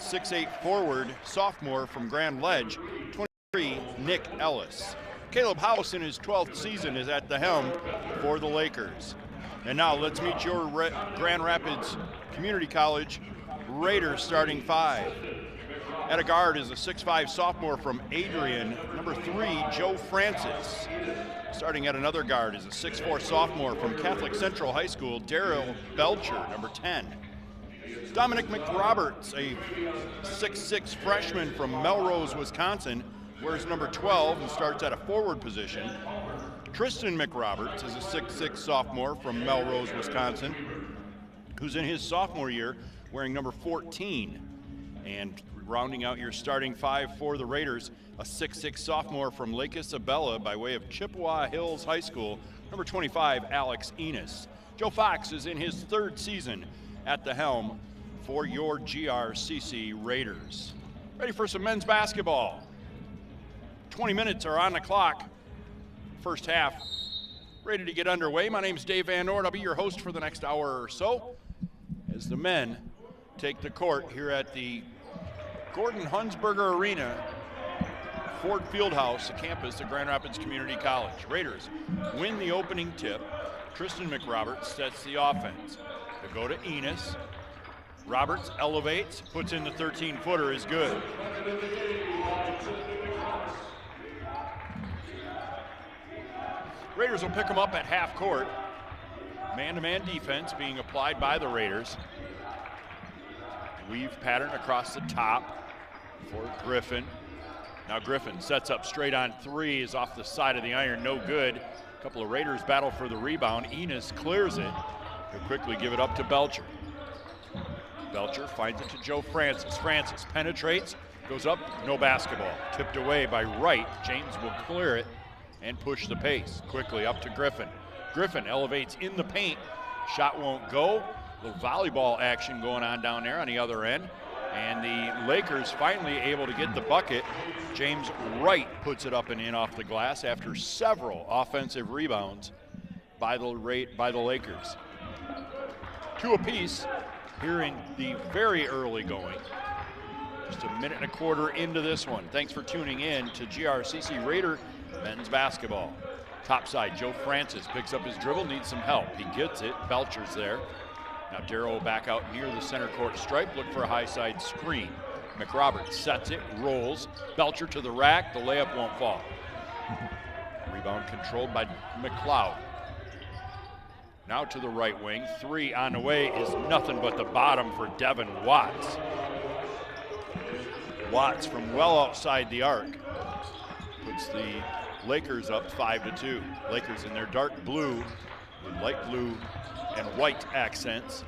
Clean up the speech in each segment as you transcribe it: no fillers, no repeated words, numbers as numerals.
6'8" forward, sophomore from Grand Ledge, 23, Nick Ellis. Caleb House in his 12th season is at the helm for the Lakers. And now let's meet your Grand Rapids Community College Raiders starting five. At a guard is a 6'5" sophomore from Adrian, number 3, Joe Francis. Starting at another guard is a 6'4" sophomore from Catholic Central High School, Daryl Belcher, number 10. Dominic McRoberts, a 6'6" freshman from Melrose, Wisconsin, wears number 12 and starts at a forward position. Tristan McRoberts is a 6'6" sophomore from Melrose, Wisconsin, who's in his sophomore year wearing number 14. And rounding out your starting five for the Raiders, a 6'6" sophomore from Lake Isabella by way of Chippewa Hills High School, number 25, Alex Enos. Joe Fox is in his 3rd season at the helm for your GRCC Raiders. Ready for some men's basketball. 20 minutes are on the clock. First half ready to get underway. My name's Dave Van Noort. I'll be your host for the next hour or so as the men take the court here at the Gordon Hunsberger Arena, Ford Fieldhouse, the campus of Grand Rapids Community College. Raiders win the opening tip. Tristan McRoberts sets the offense. They go to Enos. Roberts elevates, puts in the 13-footer, is good. Raiders will pick them up at half court. Man-to-man defense being applied by the Raiders. Weave pattern across the top for Griffin. Now Griffin sets up straight on 3, is off the side of the iron, no good. A couple of Raiders battle for the rebound. Enos clears it. He'll quickly give it up to Belcher. Belcher finds it to Joe Francis. Francis penetrates, goes up, no basketball. Tipped away by Wright. James will clear it and push the pace. Quickly up to Griffin. Griffin elevates in the paint. Shot won't go. A little volleyball action going on down there on the other end. And the Lakers finally able to get the bucket. James Wright puts it up and in off the glass after several offensive rebounds by the Lakers. 2 apiece here in the very early going. Just a minute and a quarter into this one. Thanks for tuning in to GRCC Raider men's basketball. Top side, Joe Francis picks up his dribble, needs some help. He gets it, Belcher's there. Now Darrow back out near the center court stripe, look for a high side screen. McRoberts sets it, rolls. Belcher to the rack, the layup won't fall. Rebound controlled by McLeod. Now to the right wing, 3 on the way is nothing but the bottom for Devin Watts. Watts from well outside the arc puts the Lakers up 5-2. Lakers in their dark blue with light blue and white accents.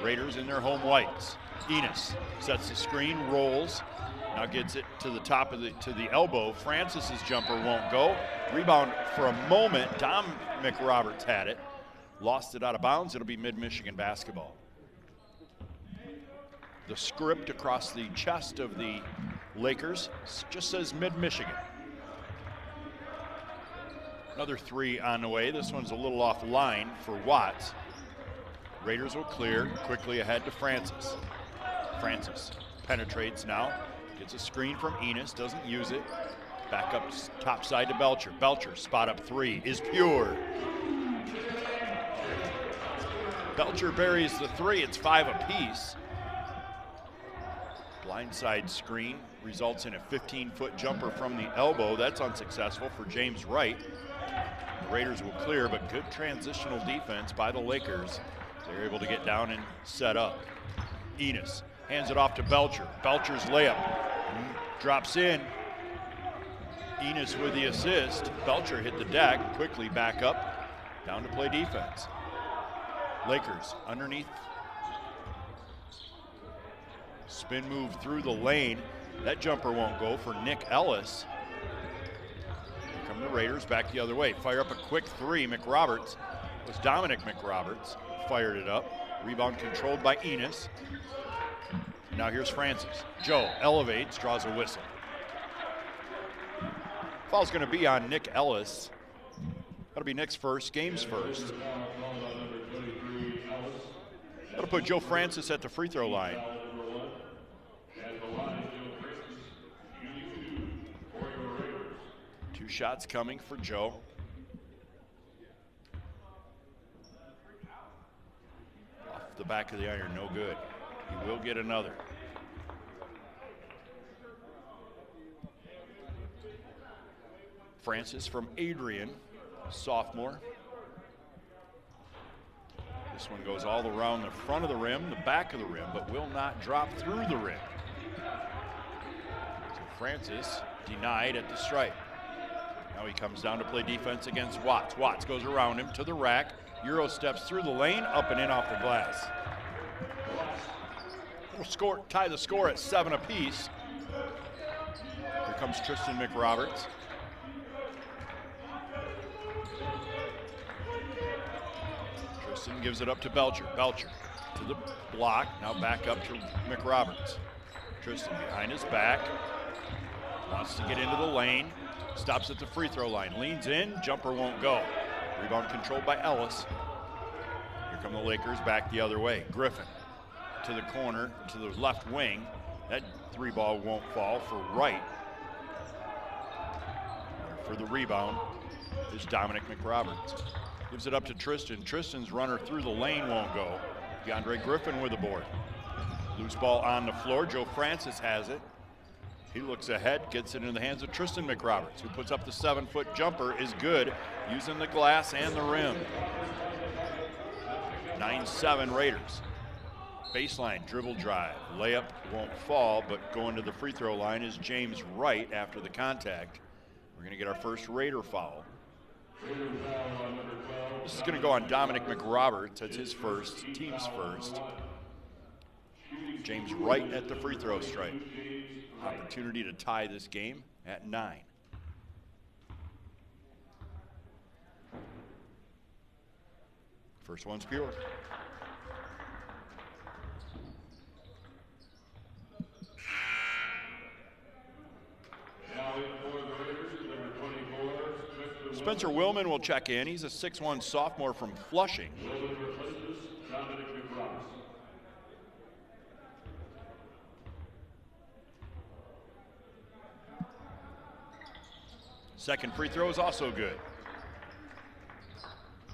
Raiders in their home whites. Enos sets the screen, rolls, now gets it to the top of to the elbow. Francis's jumper won't go. Rebound for a moment. Dom McRoberts had it. Lost it out of bounds. It'll be Mid-Michigan basketball. The script across the chest of the Lakers just says Mid-Michigan. Another 3 on the way. This one's a little off line for Watts. Raiders will clear quickly ahead to Francis. Francis penetrates now. Gets a screen from Enos, doesn't use it. Back up top side to Belcher. Belcher, spot up 3, is pure. Belcher buries the 3, it's 5 apiece. Blindside screen results in a 15-foot jumper from the elbow. That's unsuccessful for James Wright. The Raiders will clear, but good transitional defense by the Lakers. They're able to get down and set up. Enos hands it off to Belcher. Belcher's layup drops in. Enos with the assist. Belcher hit the deck, quickly back up, down to play defense. Lakers underneath. Spin move through the lane. That jumper won't go for Nick Ellis. Here come the Raiders back the other way. Fire up a quick 3. McRoberts. It was Dominic McRoberts. Fired it up. Rebound controlled by Enos. Now here's Francis. Joe elevates, draws a whistle. Foul's going to be on Nick Ellis. That'll be Nick's first, game's first. That'll put Joe Francis at the free throw line. 2 shots coming for Joe. Off the back of the iron, no good. He will get another. Francis from Adrian, sophomore. This one goes all around the front of the rim, the back of the rim, but will not drop through the rim. So Francis denied at the stripe. Now he comes down to play defense against Watts. Watts goes around him to the rack. Euro steps through the lane, up and in off the glass. We'll tie the score at 7 apiece. Here comes Tristan McRoberts. Tristan gives it up to Belcher. Belcher to the block, now back up to McRoberts. Tristan behind his back, wants to get into the lane, stops at the free throw line, leans in, jumper won't go. Rebound controlled by Ellis. Here come the Lakers back the other way. Griffin to the corner, to the left wing. That 3 ball won't fall for Wright. For the rebound is Dominic McRoberts. Gives it up to Tristan. Tristan's runner through the lane won't go. DeAndre Griffin with the board. Loose ball on the floor. Joe Francis has it. He looks ahead, gets it in the hands of Tristan McRoberts, who puts up the 7-foot jumper, is good, using the glass and the rim. 9-7 Raiders. Baseline, dribble drive. Layup won't fall, but going to the free throw line is James Wright after the contact. We're going to get our first Raider foul. This is going to go on Dominic McRoberts. That's his first, team's first. James Wright at the free throw stripe. Opportunity to tie this game at 9. First one's pure. Spencer Willman will check in. He's a 6'1" sophomore from Flushing. Second free throw is also good.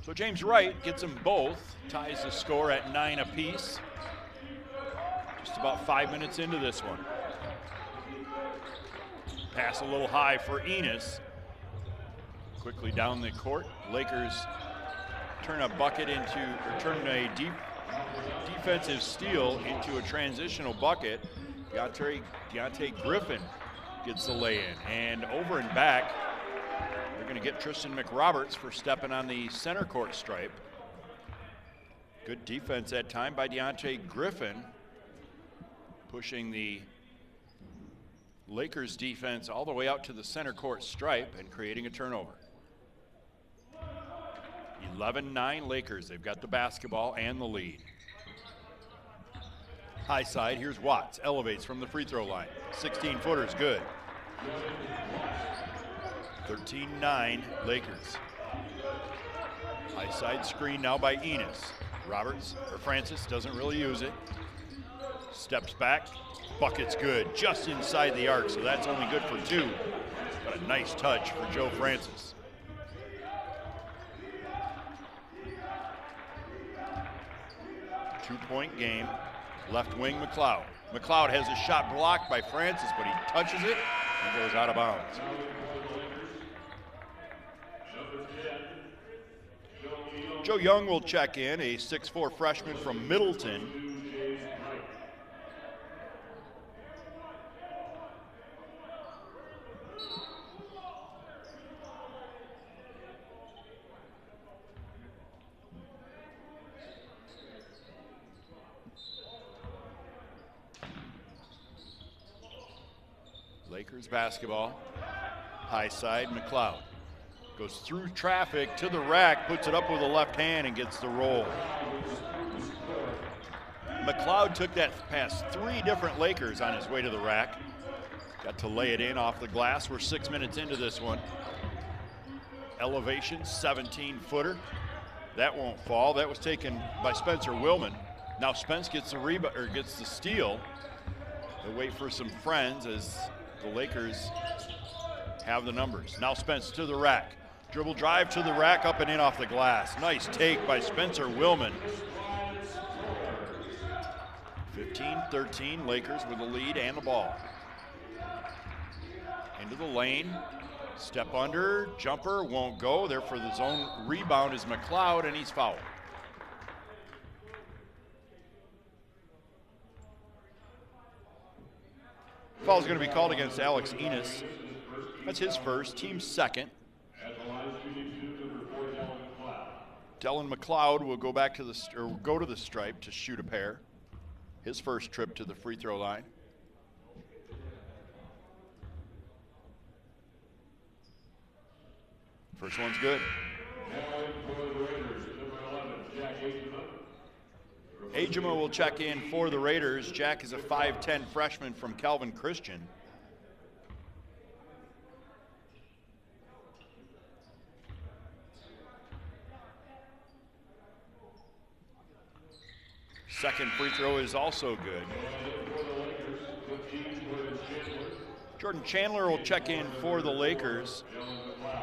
So James Wright gets them both, ties the score at 9 apiece. Just about 5 minutes into this one. Pass a little high for Enos. Quickly down the court. Lakers turn a bucket into, or turn a defensive steal into a transitional bucket. Deontay Griffin gets the lay-in. And over and back, they're going to get Tristan McRoberts for stepping on the center court stripe. Good defense that time by Deontay Griffin, pushing the Lakers defense all the way out to the center court stripe and creating a turnover. 11-9 Lakers. They've got the basketball and the lead. High side, here's Watts. Elevates from the free throw line. 16-footer's good. 13-9 Lakers. High side screen now by Enos. Francis doesn't really use it. Steps back. Bucket's good. Just inside the arc, so that's only good for 2. But a nice touch for Joe Francis. Two-point game. Left wing McLeod. McLeod has a shot blocked by Francis, but he touches it and goes out of bounds. Joe Young will check in, a 6'4" freshman from Middleton. Lakers basketball. High side, McLeod. Goes through traffic to the rack, puts it up with the left hand and gets the roll. McLeod took that past 3 different Lakers on his way to the rack. Got to lay it in off the glass. We're 6 minutes into this one. Elevation, 17-footer. That won't fall. That was taken by Spencer Willman. Now Spence gets the rebound, or gets the steal. They'll wait for some friends as the Lakers have the numbers. Now Spence to the rack. Dribble drive to the rack, up and in off the glass. Nice take by Spencer Willman. 15-13, Lakers with the lead and the ball. Into the lane, step under, jumper, won't go. There for the zone rebound is McLeod, and he's fouled. Foul's going to be called against Alex Enos. That's his first, team's second. Dylan McLeod will go back to the stripe to shoot a pair. His first trip to the free throw line. First one's good. Ajima will check in for the Raiders. Jack is a 5'10" freshman from Calvin Christian. Second free throw is also good. Jordan Chandler will check in for the Lakers.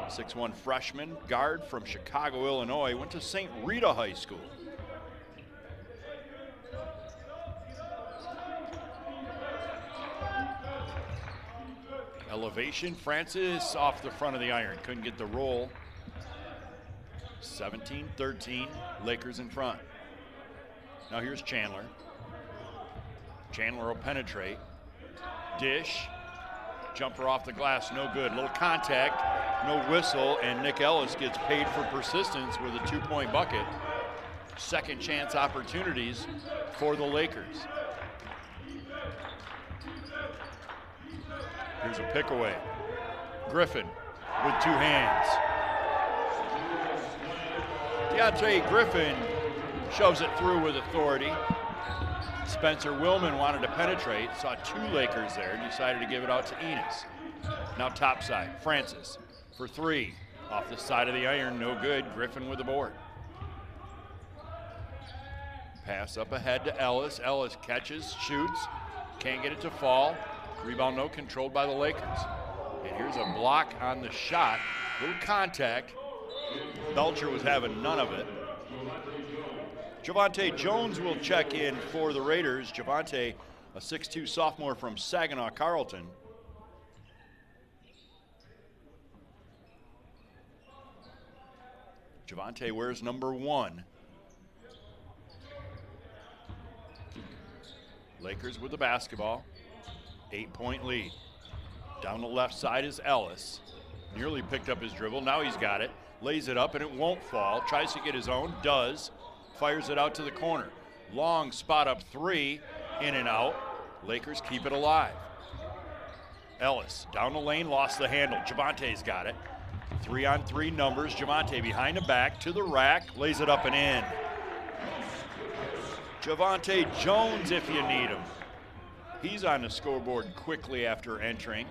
6'1" freshman, guard from Chicago, Illinois. Went to St. Rita High School. Elevation, Francis off the front of the iron. Couldn't get the roll. 17-13, Lakers in front. Now here's Chandler. Chandler will penetrate. Dish. Jumper off the glass, no good. Little contact, no whistle, and Nick Ellis gets paid for persistence with a 2-point bucket. Second chance opportunities for the Lakers. Here's a pick away. Griffin with two hands. Deontay Griffin shoves it through with authority. Spencer Willman wanted to penetrate, saw two Lakers there, decided to give it out to Enos. Now top side, Francis for three. Off the side of the iron, no good. Griffin with the board. Pass up ahead to Ellis. Ellis catches, shoots, can't get it to fall. Rebound no, controlled by the Lakers. And here's a block on the shot. Little contact. Belcher was having none of it. Javante Jones will check in for the Raiders. Javante, a 6'2" sophomore from Saginaw Carlton. Javante wears number 1. Lakers with the basketball. 8-point lead. Down the left side is Ellis. Nearly picked up his dribble. Now he's got it. Lays it up and it won't fall. Tries to get his own. Does. Fires it out to the corner. Long spot up three. In and out. Lakers keep it alive. Ellis down the lane. Lost the handle. Javante's got it. 3-on-3 numbers. Javante behind the back to the rack. Lays it up and in. Javante Jones if you need him. He's on the scoreboard quickly after entering.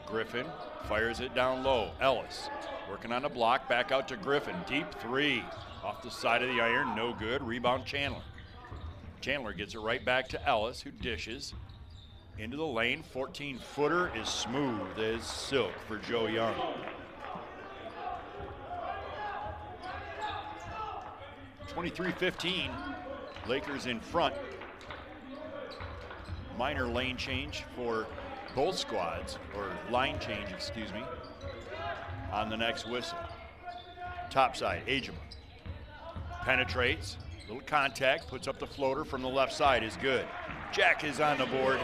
Griffin fires it down low. Ellis working on the block, back out to Griffin. Deep three off the side of the iron, no good. Rebound Chandler. Chandler gets it right back to Ellis, who dishes into the lane. 14-footer is smooth as silk for Joe Young. (23-15), Lakers in front. Minor lane change for both squads, or line change, excuse me, on the next whistle. Top side, Ajima penetrates, little contact, puts up the floater from the left side, is good. Jack is on the board.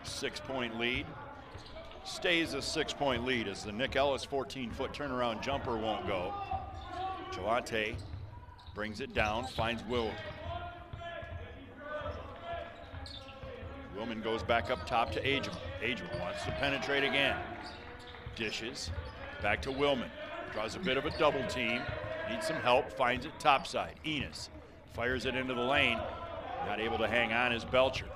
Six-point lead. Stays a 6-point lead as the Nick Ellis 14-foot turnaround jumper won't go. Javante brings it down, finds Willman. Willman goes back up top to Ajima. Ajima wants to penetrate again. Dishes, back to Willman. Draws a bit of a double team, needs some help, finds it topside. Enos fires it into the lane. Not able to hang on is Belcher.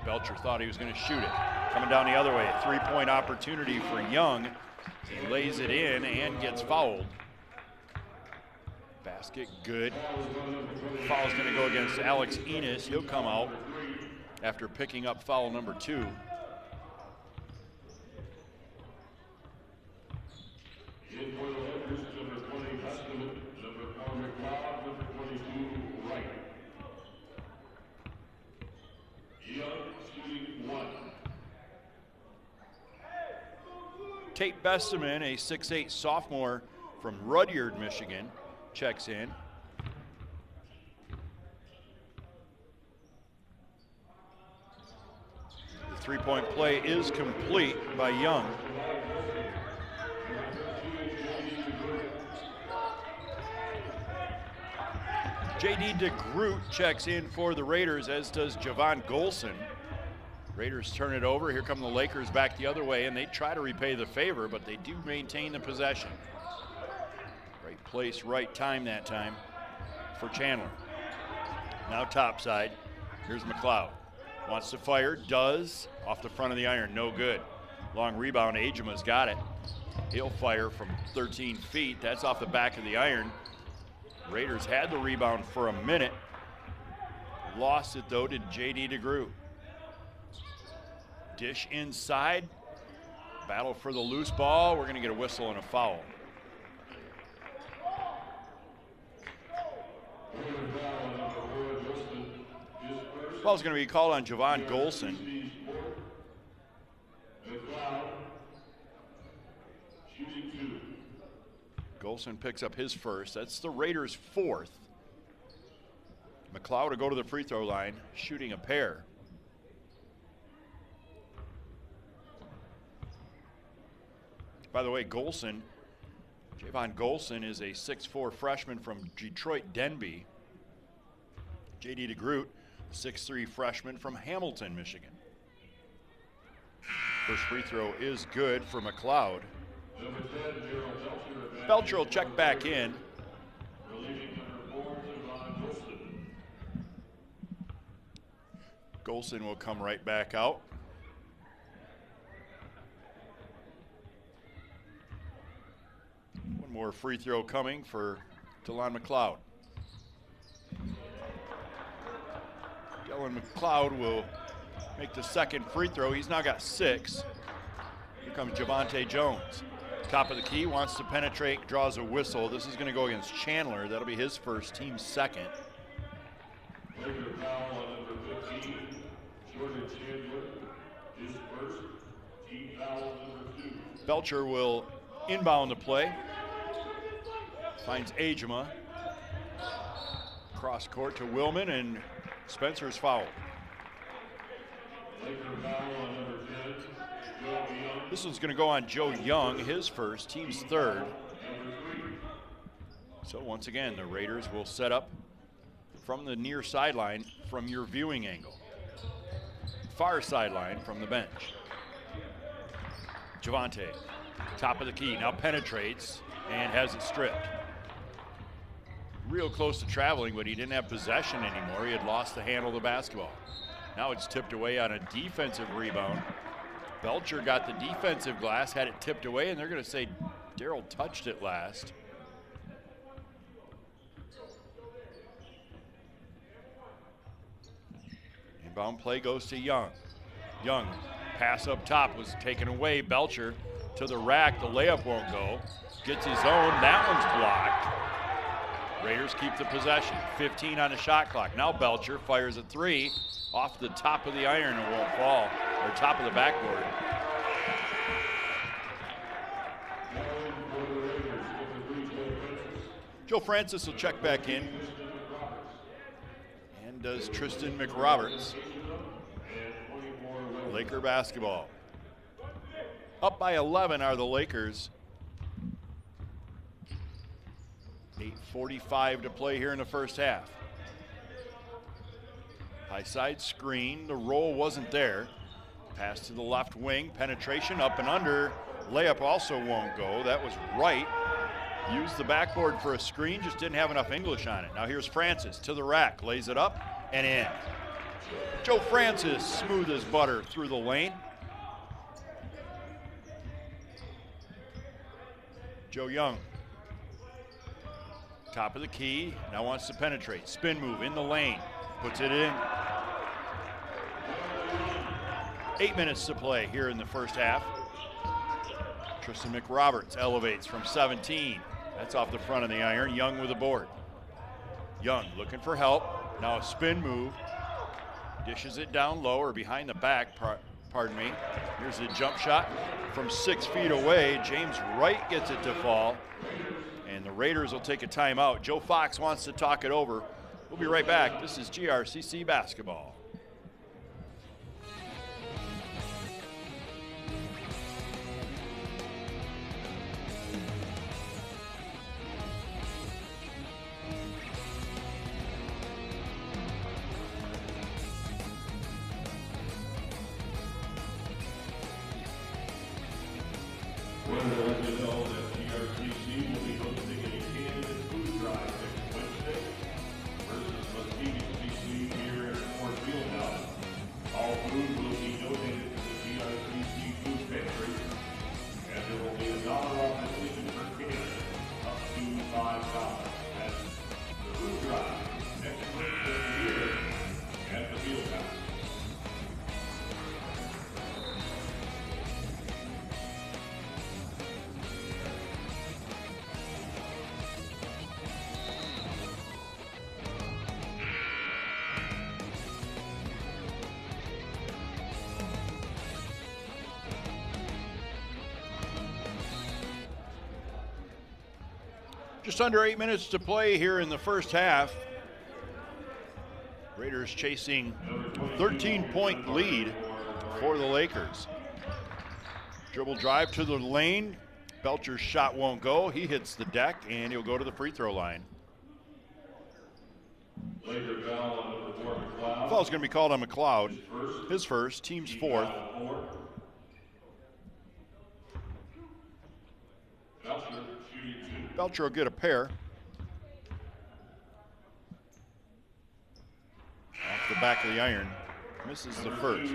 Belcher thought he was going to shoot it. Coming down the other way, a 3-point opportunity for Young. He lays it in and gets fouled. Basket good. Foul's going to go against Alex Enos. He'll come out after picking up foul number 2. Tate Besteman, a 6'8" sophomore from Rudyard, Michigan, checks in. The three-point play is complete by Young. J.D. DeGroot checks in for the Raiders, as does Javon Golson. Raiders turn it over. Here come the Lakers back the other way, and they try to repay the favor, but they do maintain the possession. Right place, right time that time for Chandler. Now topside. Here's McLeod. Wants to fire, does. Off the front of the iron, no good. Long rebound, Ajema's got it. He'll fire from 13 feet. That's off the back of the iron. Raiders had the rebound for a minute. Lost it, though, to J.D. DeGroot. Dish inside. Battle for the loose ball. We're going to get a whistle and a foul. Foul's going to be called on Javon Golson. Golson picks up his first. That's the Raiders' 4th. McLeod to go to the free throw line, shooting a pair. By the way, Golson, Javon Golson, is a 6'4" freshman from Detroit Denby. J.D. DeGroot, 6'3" freshman from Hamilton, Michigan. First free throw is good for McLeod. Belcher will check back in. Golson will come right back out. One more free throw coming for DeLon McLeod. Dylan McLeod will make the second free throw. He's now got 6. Here comes Javante Jones. Top of the key, wants to penetrate, draws a whistle. This is going to go against Chandler. That'll be his first, team second. Belcher will inbound the play. Finds Ajema. Cross court to Willman, and Spencer's fouled. This one's going to go on Joe Young, his first, team's 3rd. So once again, the Raiders will set up from the near sideline from your viewing angle. Far sideline from the bench. Javante, top of the key, now penetrates and has it stripped. Real close to traveling, but he didn't have possession anymore. He had lost the handle of the basketball. Now it's tipped away on a defensive rebound. Belcher got the defensive glass, had it tipped away, and they're going to say Darrell touched it last. Inbound play goes to Young. Young, pass up top was taken away. Belcher to the rack. The layup won't go. Gets his own. That one's blocked. Raiders keep the possession. 15 on the shot clock. Now Belcher fires a 3 off the top of the iron. It won't fall. Or top of the backboard. Joe Francis will check back in. And does Tristan McRoberts. Laker basketball. Up by 11 are the Lakers. 8:45 to play here in the first half. High side screen, the roll wasn't there. Pass to the left wing, penetration up and under. Layup also won't go, that was right. Used the backboard for a screen, just didn't have enough English on it. Now here's Francis to the rack, lays it up and in. Joe Francis, smooth as butter through the lane. Joe Young. Top of the key, now wants to penetrate. Spin move in the lane, puts it in. 8 minutes to play here in the first half. Tristan McRoberts elevates from 17. That's off the front of the iron. Young with a board. Young looking for help. Now a spin move. Dishes it down low or behind the back, pardon me. Here's a jump shot from 6 feet away. James Wright gets it to fall. And the Raiders will take a timeout. Joe Fox wants to talk it over. We'll be right back. This is GRCC basketball. We're going to let you know that GRCC will be hosting a cannabis food drive next Wednesday versus Muskegon CC here at Ford Fieldhouse. All food will be donated to the GRCC food pantry, and there will be $1 off admission per can, up to $5. That's the food drive next Wednesday here at the Fieldhouse. Just under 8 minutes to play here in the first half. Raiders chasing a 13-point lead for the Lakers. Dribble drive to the lane. Belcher's shot won't go. He hits the deck, and he'll go to the free throw line. Foul's going to be called on McLeod. His first, team's fourth. Belcher will get a pair. Off the back of the iron. Misses the first.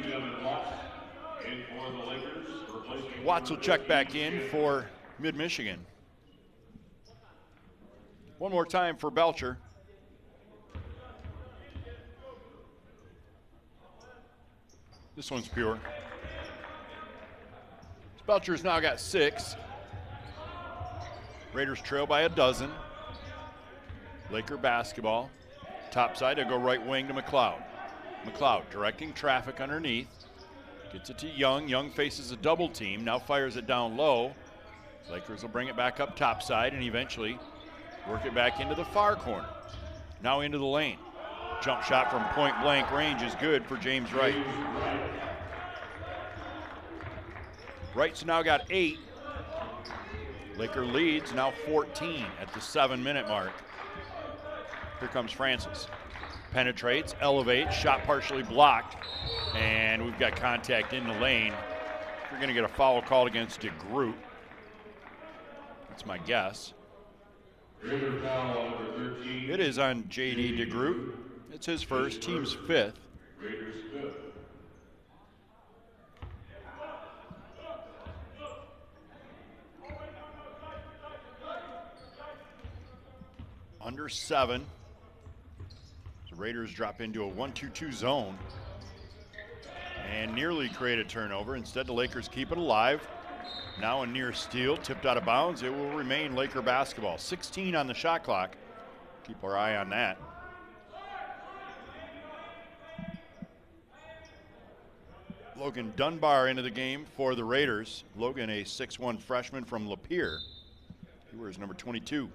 Watts will check back in for Mid-Michigan. One more time for Belcher. This one's pure. Belcher's now got 6. Raiders trail by a dozen. Laker basketball. Top side, they'll go right wing to McLeod. McLeod directing traffic underneath. Gets it to Young. Young faces a double team. Now fires it down low. Lakers will bring it back up top side and eventually work it back into the far corner. Now into the lane. Jump shot from point blank range is good for James Wright. Wright's now got 8. Laker leads now 14 at the 7-minute mark. Here comes Francis. Penetrates, elevates, shot partially blocked, and we've got contact in the lane. We're going to get a foul called against DeGroot. That's my guess. It is on J.D. DeGroot. It's his first, team's 5th. Under 7. The Raiders drop into a 1-2-2 zone and nearly create a turnover. Instead, the Lakers keep it alive. Now a near steal, tipped out of bounds. It will remain Laker basketball. 16 on the shot clock. Keep our eye on that. Logan Dunbar into the game for the Raiders. Logan, a 6'1 freshman from Lapeer. He wears number 22.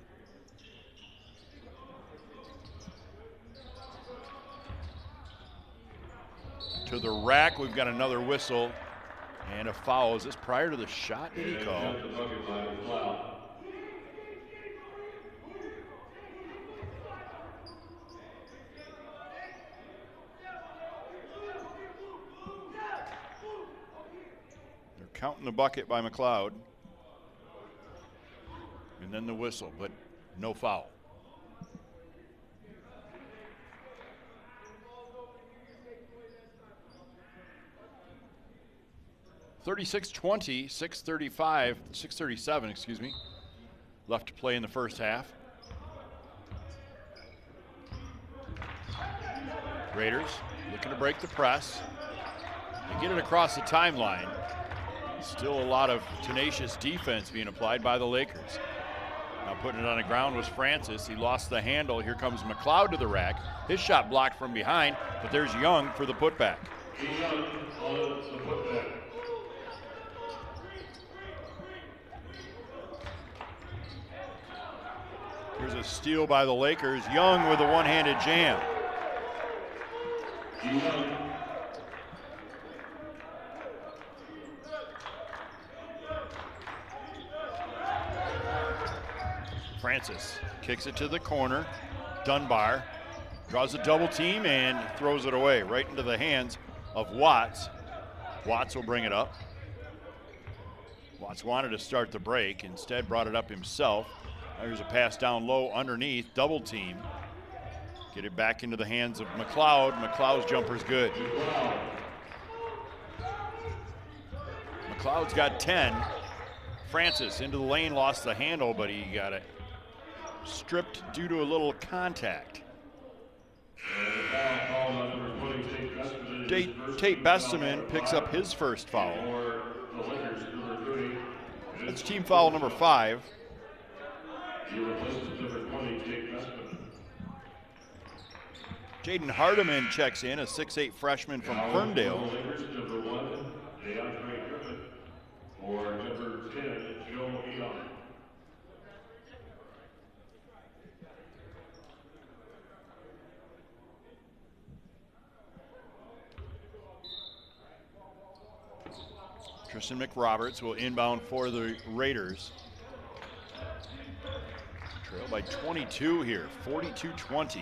To the rack, we've got another whistle and a foul. Is this prior to the shot? Did he call? They're counting the bucket by McLeod. And then the whistle, but no foul. 36-20, 6:37, excuse me, left to play in the first half. Raiders looking to break the press. They get it across the timeline. Still a lot of tenacious defense being applied by the Lakers. Now putting it on the ground was Francis. He lost the handle. Here comes McLeod to the rack. His shot blocked from behind, but there's Young for the putback. Here's a steal by the Lakers. Young with a one-handed jam. Francis kicks it to the corner. Dunbar draws a double team and throws it away right into the hands of Watts. Watts will bring it up. Watts wanted to start the break, instead brought it up himself. There's a pass down low underneath, double team. Get it back into the hands of McLeod. McLeod's jumper's good. McLeod's got 10. Francis into the lane, lost the handle, but he got it stripped due to a little contact. Tate Besteman picks up his first foul. That's team foul number 5. Jaden Hardiman checks in, a 6'8" freshman from Ferndale. Tristan McRoberts will inbound for the Raiders. Trail by 22 here, 42-20.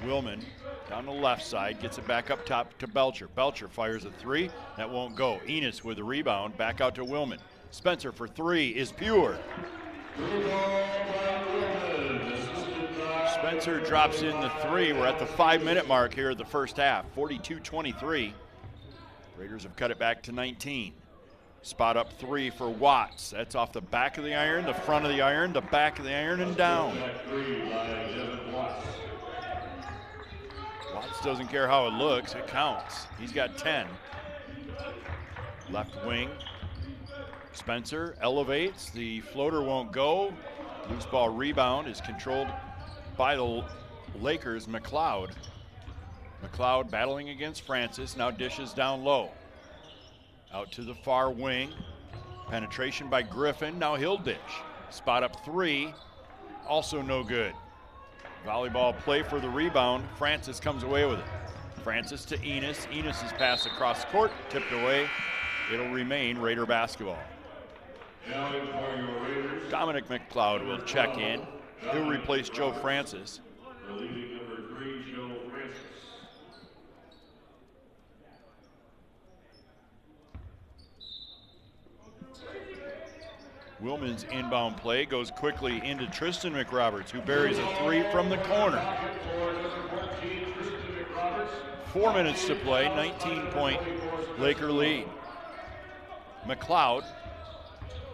Willman down the left side, gets it back up top to Belcher. Belcher fires a 3, that won't go. Enos with the rebound, back out to Willman. Spencer for 3 is pure. Spencer drops in the 3. We're at the 5-minute mark here of the first half, 42-23. Raiders have cut it back to 19. Spot up 3 for Watts. That's off the back of the iron, the front of the iron, the back of the iron, and down. Watts doesn't care how it looks, it counts. He's got 10. Left wing. Spencer elevates, the floater won't go. Loose ball rebound is controlled by the Lakers, McLeod. McLeod battling against Francis, now dishes down low. Out to the far wing. Penetration by Griffin, now he'll dish. Spot up 3, also no good. Volleyball play for the rebound. Francis comes away with it. Francis to Enos. Enos' pass across court, tipped away. It'll remain Raider basketball. Dominic McLeod will check in. He'll replace Joe Francis. Willman's inbound play goes quickly into Tristan McRoberts, who buries a 3 from the corner. 4 minutes to play, 19-point Laker lead. McLeod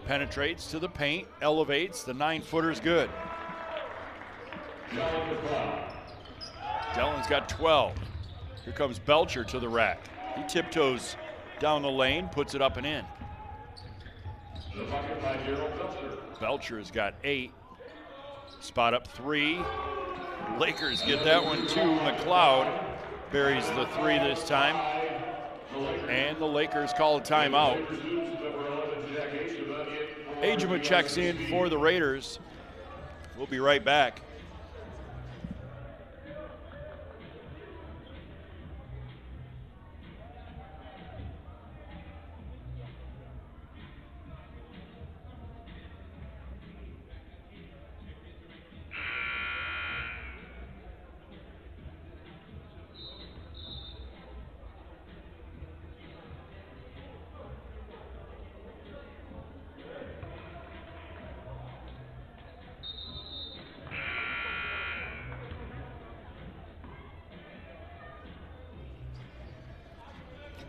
penetrates to the paint, elevates, the 9-footer's good. Dellen's got 12. Here comes Belcher to the rack. He tiptoes down the lane, puts it up and in. Belcher's got 8. Spot up 3. Lakers get that one too. McLeod buries the 3 this time. And the Lakers call a timeout. Ajima checks in for the Raiders. We'll be right back.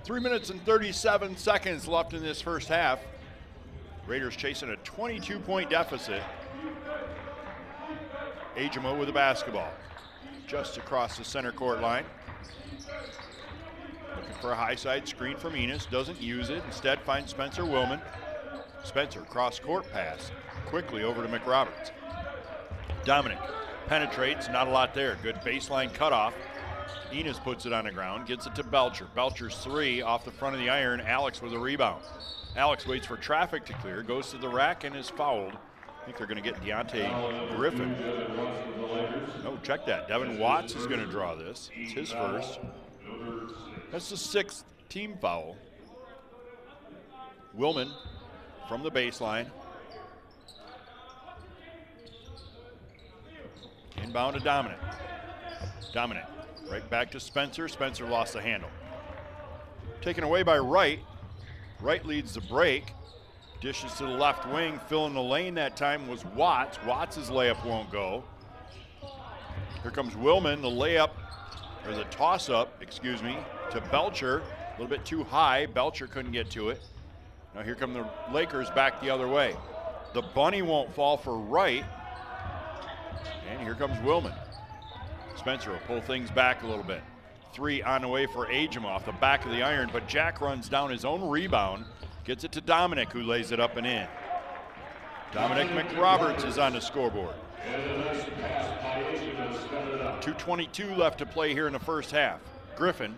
Three minutes and 37 seconds left in this first half. Raiders chasing a 22-point deficit. Ajima with the basketball. just across the center court line. Looking for a high side screen from Enos, doesn't use it. Instead finds Spencer Willman. Spencer cross court pass quickly over to McRoberts. Dominic penetrates, not a lot there. Good baseline cutoff. Enos puts it on the ground, gets it to Belcher. Belcher's three off the front of the iron. Alex with a rebound. Alex waits for traffic to clear, goes to the rack and is fouled. I think they're going to get Deontay Griffin. No, check that. Devin Watts is going to draw this. It's his first. That's the 6th team foul. Willman from the baseline. Inbound to Dominic. Dominic right back to Spencer. Spencer lost the handle. Taken away by Wright. Wright leads the break. Dishes to the left wing. Filling the lane that time was Watts. Watts' layup won't go. Here comes Willman. The layup, or the toss-up, excuse me, to Belcher. A little bit too high. Belcher couldn't get to it. Now here come the Lakers back the other way. The bunny won't fall for Wright. And here comes Willman. Spencer will pull things back a little bit. Three on the way for Agema off the back of the iron, but Jack runs down his own rebound, gets it to Dominic, who lays it up and in. Dominic McRoberts is on the scoreboard. 2:22 left to play here in the first half. Griffin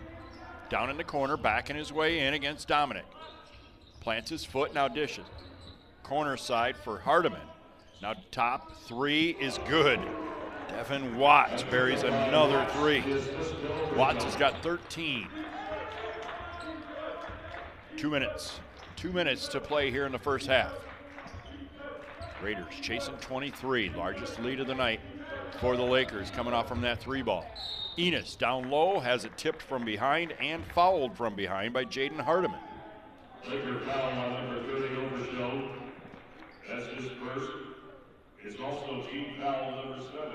down in the corner, backing his way in against Dominic. Plants his foot, now dishes. Corner side for Hardiman. Now top three is good. Devin Watts buries another three. Watts has got 13. 2 minutes. 2 minutes to play here in the first half. Raiders chasing 23, largest lead of the night for the Lakers, coming off from that three ball. Enos down low, has it tipped from behind and fouled from behind by Jaden Hardiman. Laker foul on number 30, Overshown. That's his first. It's also team foul number 7.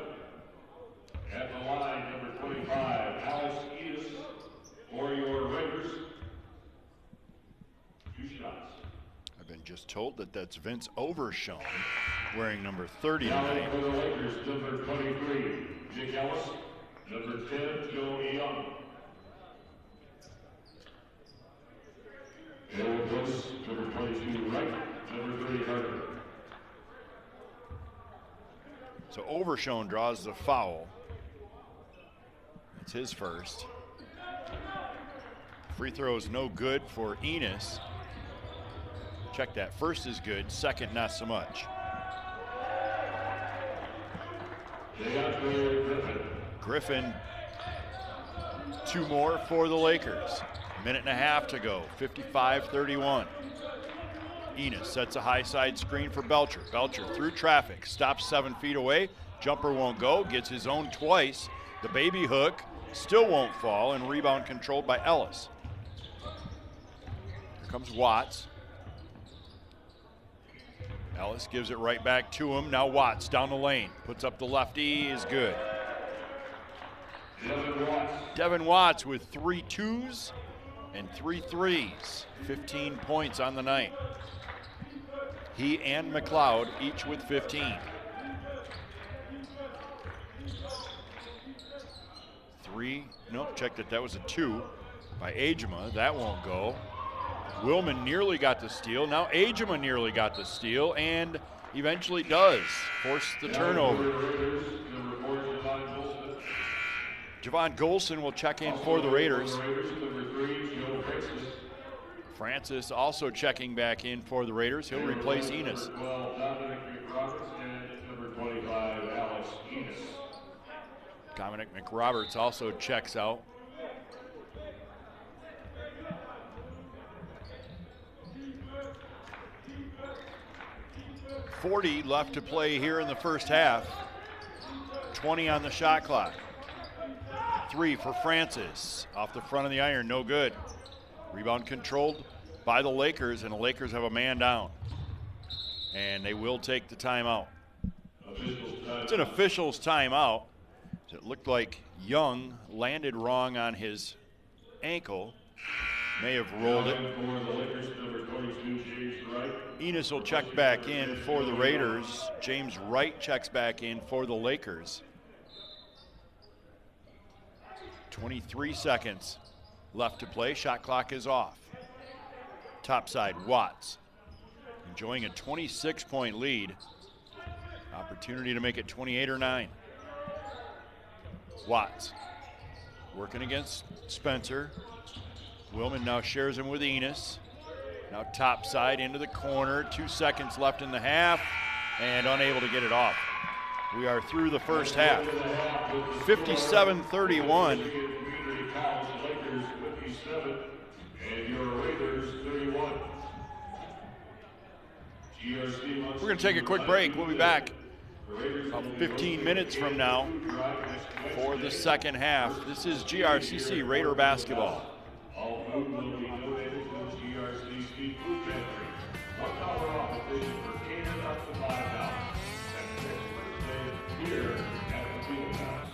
At the line, number 25, Alex Enos for your Raiders. 2 shots. I've been just told that that's Vince Overshown, wearing number 30 Now tonight. for the Lakers, number 23, Jake Ellis. Number 10, Joe Young. Aaron Brooks, number 22, Wright. Number 30, Carter. So Overshown draws the foul. It's his first. Free throw is no good for Enos. Check that. First is good, second not so much. Griffin, 2 more for the Lakers. Minute and a half to go, 55-31. Enos sets a high side screen for Belcher. Belcher through traffic, stops 7 feet away. Jumper won't go, gets his own twice. The baby hook still won't fall, and rebound controlled by Ellis. Here comes Watts. Ellis gives it right back to him. Now Watts down the lane, puts up the lefty, is good. Devin Watts with 3 twos and 3 threes. 15 points on the night. He and McLeod each with 15. 3, nope, checked it, that was a 2 by Agema. That won't go. Willman nearly got the steal. Now Agema nearly got the steal and eventually does force the turnover. Javon Golson will check in for the Raiders. Francis also checking back in for the Raiders. He'll replace Enos. Dominic McRoberts also checks out. .40 left to play here in the first half. 20 on the shot clock. 3 for Francis. Off the front of the iron, no good. Rebound controlled by the Lakers, and the Lakers have a man down. And they will take the timeout. It's an official's timeout. It looked like Young landed wrong on his ankle. May have rolled it. Enos will check back in for the Raiders. James Wright checks back in for the Lakers. 23 seconds left to play. Shot clock is off. Topside, Watts enjoying a 26-point lead. Opportunity to make it 28 or 9. Watts working against Spencer. Willman now shares him with Enos. Now topside into the corner. 2 seconds left in the half and unable to get it off. We are through the first half. 57-31. We're going to take a quick break. We'll be back about 15 minutes from now for the second half. This is GRCC Raider basketball. All food will be donated to GRCC Food Pantry. $1 off addition for catered up to $5. That's next Wednesday here at the Field House.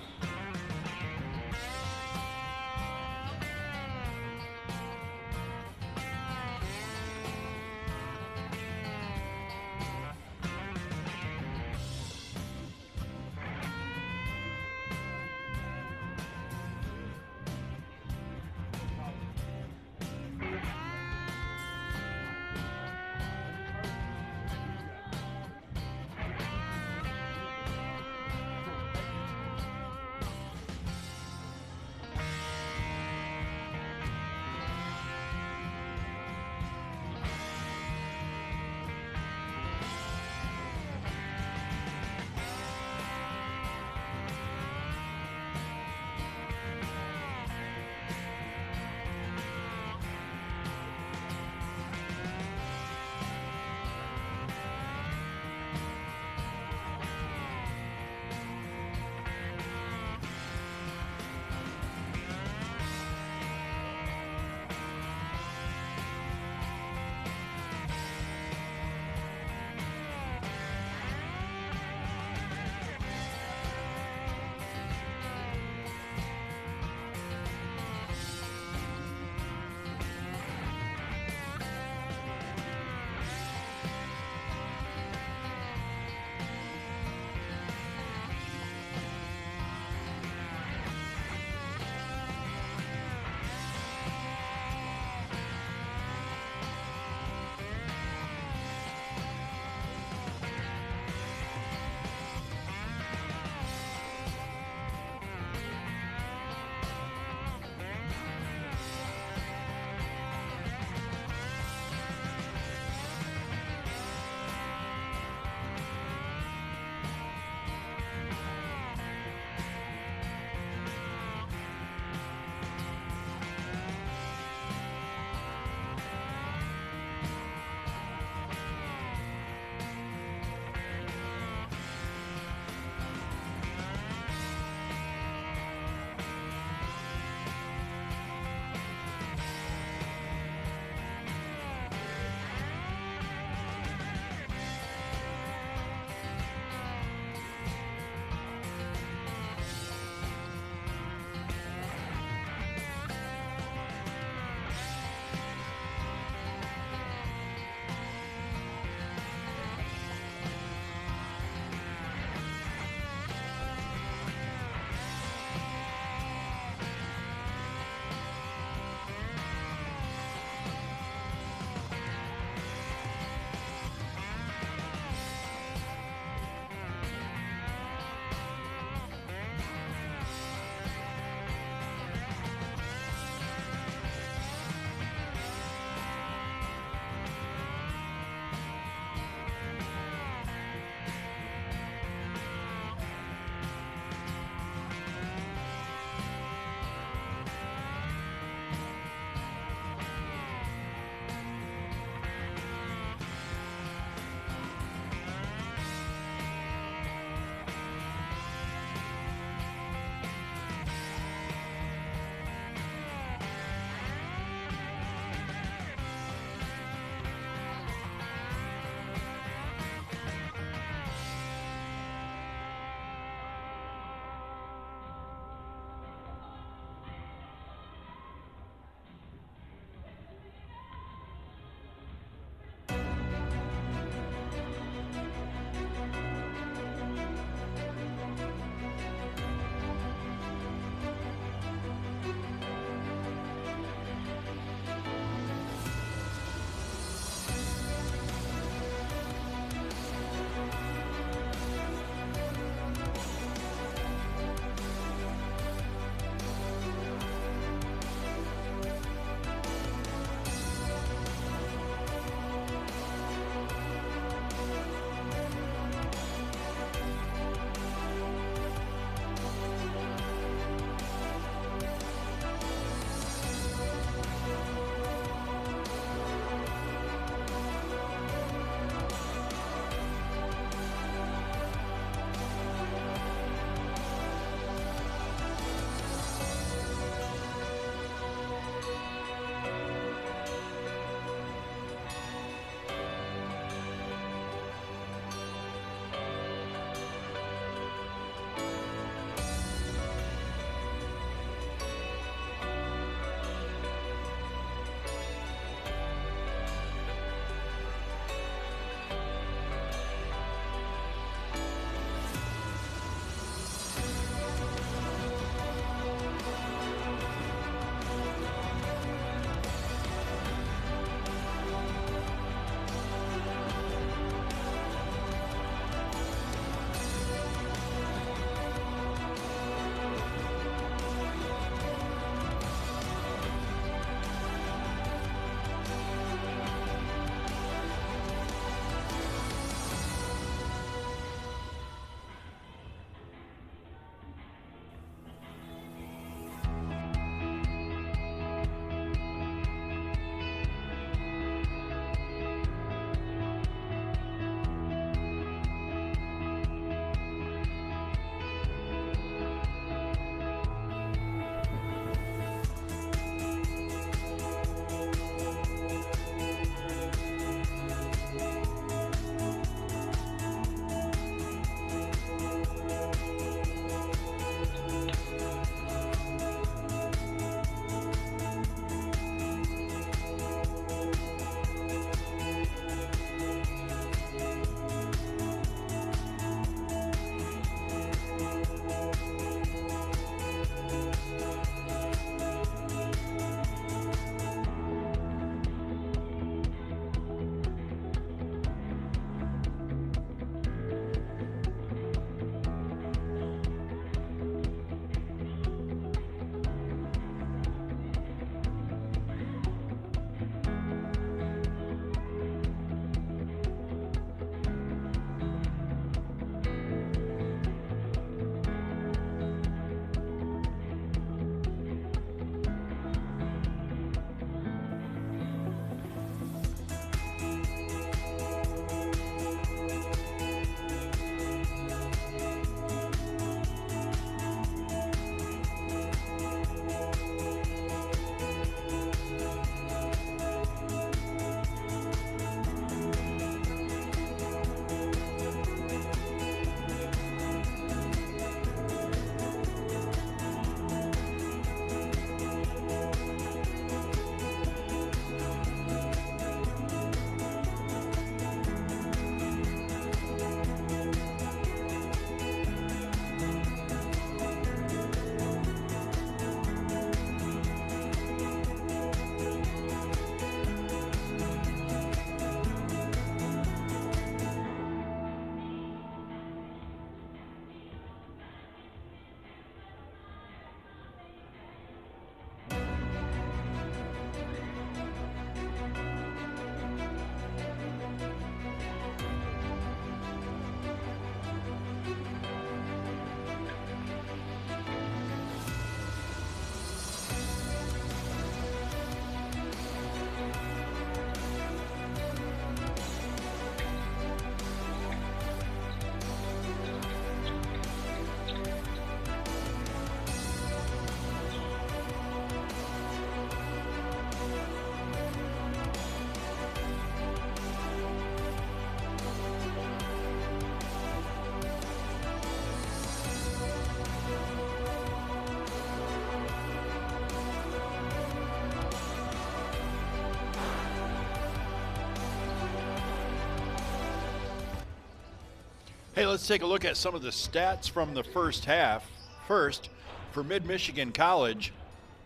Hey, let's take a look at some of the stats from the first half. First, for Mid-Michigan College,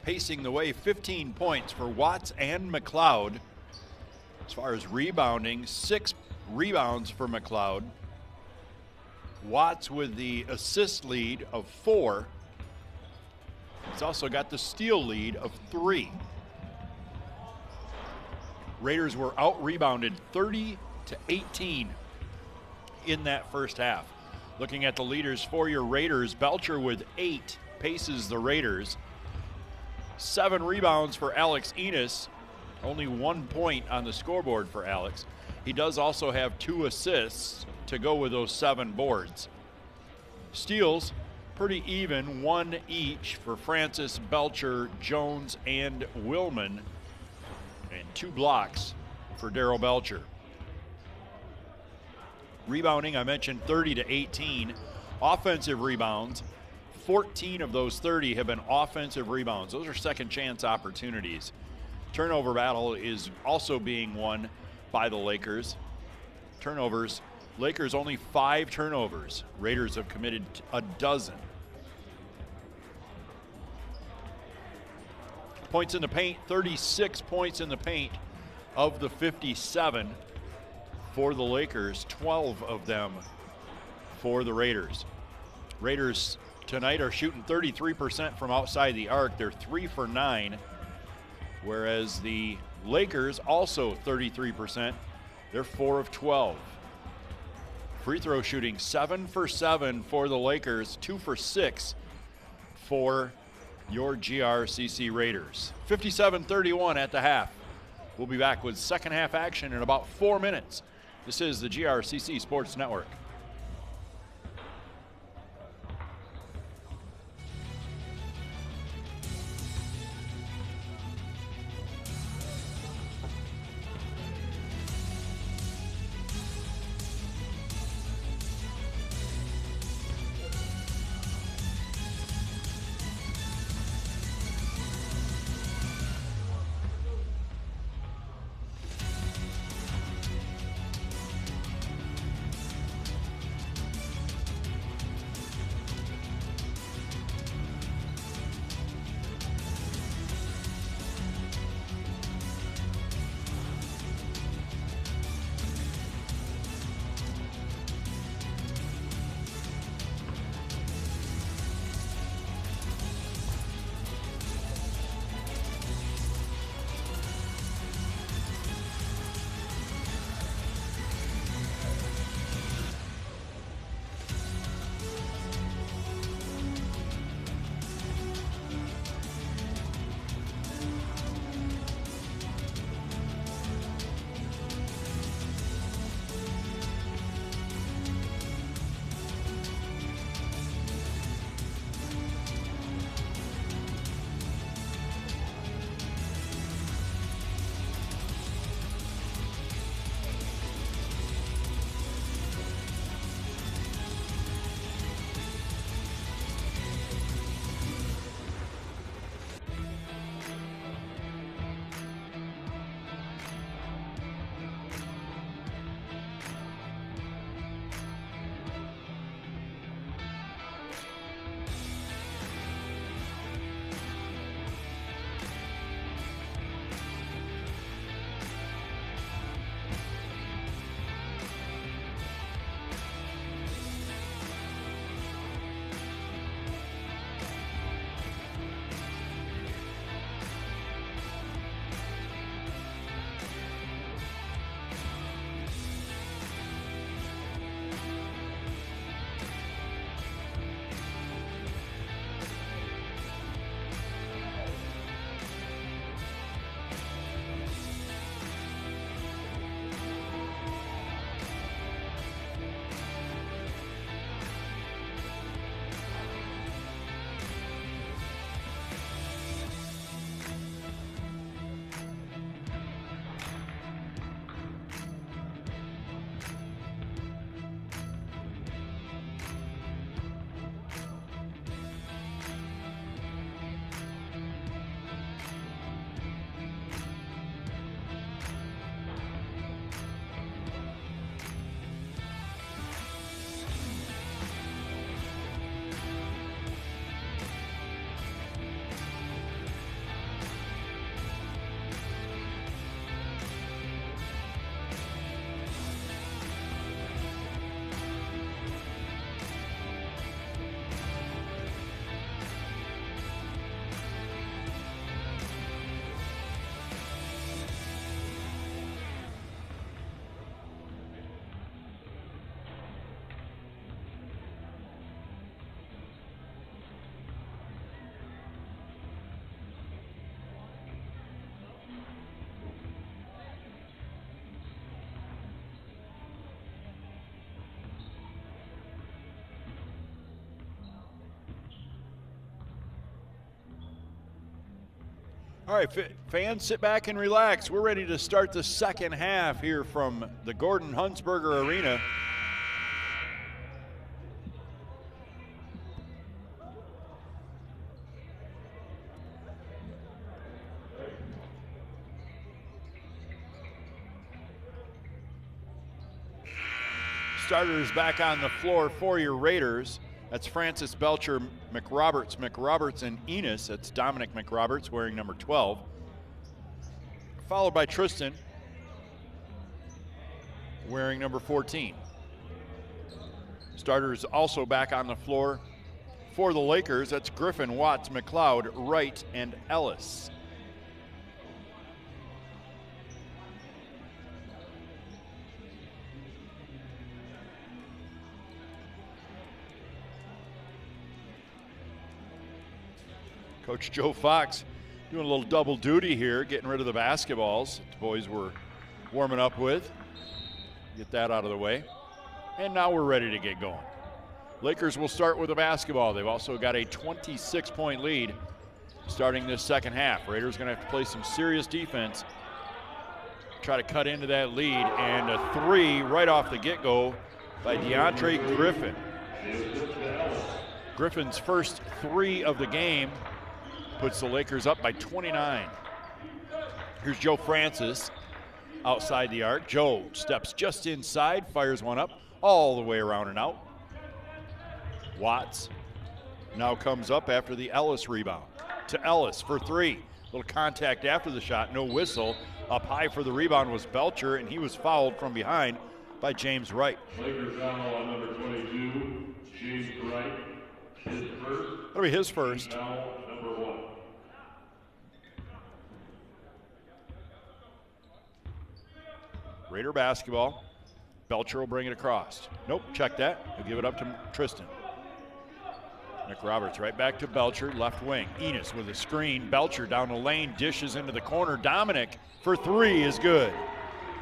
pacing the way, 15 points for Watts and McLeod. As far as rebounding, 6 rebounds for McLeod. Watts with the assist lead of 4. He's also got the steal lead of 3. Raiders were out-rebounded 30-18 in that first half. Looking at the leaders for your Raiders, Belcher with 8 paces the Raiders. 7 rebounds for Alex Enos. Only 1 point on the scoreboard for Alex. He does also have 2 assists to go with those 7 boards. Steals, pretty even, 1 each for Francis, Belcher, Jones, and Willman. And 2 blocks for Darrell Belcher. Rebounding, I mentioned 30-18. Offensive rebounds, 14 of those 30 have been offensive rebounds. Those are second chance opportunities. Turnover battle is also being won by the Lakers. Turnovers, Lakers only 5 turnovers. Raiders have committed a dozen. Points in the paint, 36 points in the paint of the 57 for the Lakers, 12 of them for the Raiders. Raiders tonight are shooting 33% from outside the arc. They're 3 for 9, whereas the Lakers also 33%. They're 4 of 12. Free throw shooting 7 for 7 for the Lakers, 2 for 6 for your GRCC Raiders. 57-31 at the half. We'll be back with second half action in about 4 minutes. This is the GRCC Sports Network. All right, fans, sit back and relax. We're ready to start the second half here from the Gordon Hunsberger Arena. Starters back on the floor for your Raiders. That's Francis, Belcher, McRoberts, and Enos. That's Dominic McRoberts wearing number 12. Followed by Tristan wearing number 14. Starters also back on the floor for the Lakers. That's Griffin, Watts, McLeod, Wright, and Ellis. Coach Joe Fox doing a little double duty here, getting rid of the basketballs that the boys were warming up with. Get that out of the way. And now we're ready to get going. Lakers will start with a basketball. They've also got a 26-point lead starting this second half. Raiders going to have to play some serious defense, try to cut into that lead, and a three right off the get-go by DeAndre Griffin. Griffin's first three of the game puts the Lakers up by 29. Here's Joe Francis outside the arc. Joe steps just inside, fires one up, all the way around and out. Watts now comes up after the Ellis rebound. To Ellis for three. Little contact after the shot, no whistle. Up high for the rebound was Belcher, and he was fouled from behind by James Wright. Lakers foul on number 22, James Wright. His first. That'll be his first. Foul number 1. Raider basketball. Belcher will bring it across. Nope, check that. He'll give it up to Tristan. McRoberts right back to Belcher, left wing. Enos with a screen. Belcher down the lane, dishes into the corner. Dominic for three is good.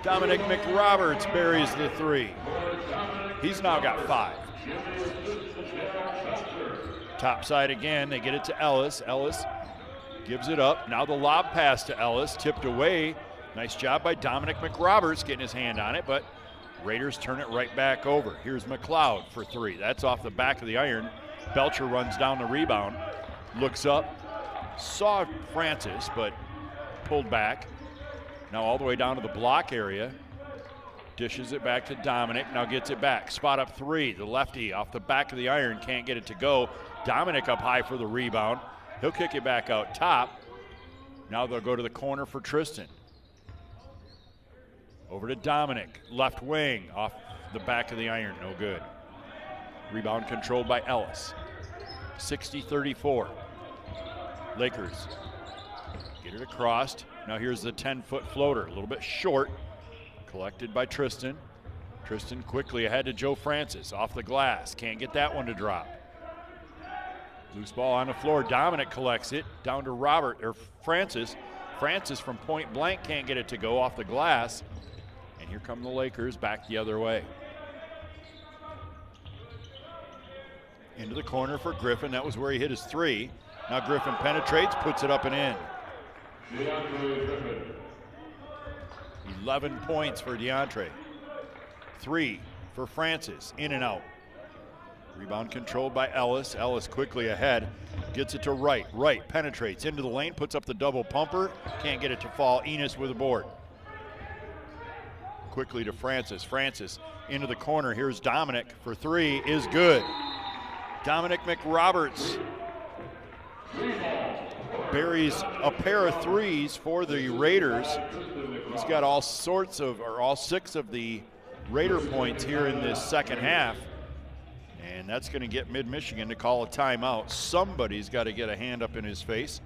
Dominic McRoberts buries the three. He's now got 5. Top side again, they get it to Ellis. Ellis gives it up. Now the lob pass to Ellis, tipped away. Nice job by Dominic McRoberts getting his hand on it, but Raiders turn it right back over. Here's McLeod for three. That's off the back of the iron. Belcher runs down the rebound, looks up, saw Francis, but pulled back. Now all the way down to the block area. Dishes it back to Dominic, now gets it back. Spot up three, the lefty off the back of the iron, can't get it to go. Dominic up high for the rebound. He'll kick it back out top. Now they'll go to the corner for Tristan. Over to Dominic, left wing, off the back of the iron, no good. Rebound controlled by Ellis. 60-34. Lakers get it across. Now here's the 10-foot floater, a little bit short. Collected by Tristan. Tristan quickly ahead to Joe Francis, off the glass. Can't get that one to drop. Loose ball on the floor. Dominic collects it down to Francis. Francis from point blank can't get it to go off the glass. And here come the Lakers back the other way. Into the corner for Griffin. That was where he hit his three. Now Griffin penetrates, puts it up and in. 11 points for DeAndre. 3 for Francis, in and out. Rebound controlled by Ellis. Ellis quickly ahead, gets it to Wright. Wright penetrates into the lane, puts up the double pumper. Can't get it to fall. Enos with a board. Quickly to Francis. Francis into the corner. Here's Dominic for three, is good. Dominic McRoberts buries a pair of threes for the Raiders. He's got all 6 of the Raider points here in this second half. And that's going to get Mid-Michigan to call a timeout. Somebody's got to get a hand up in his face,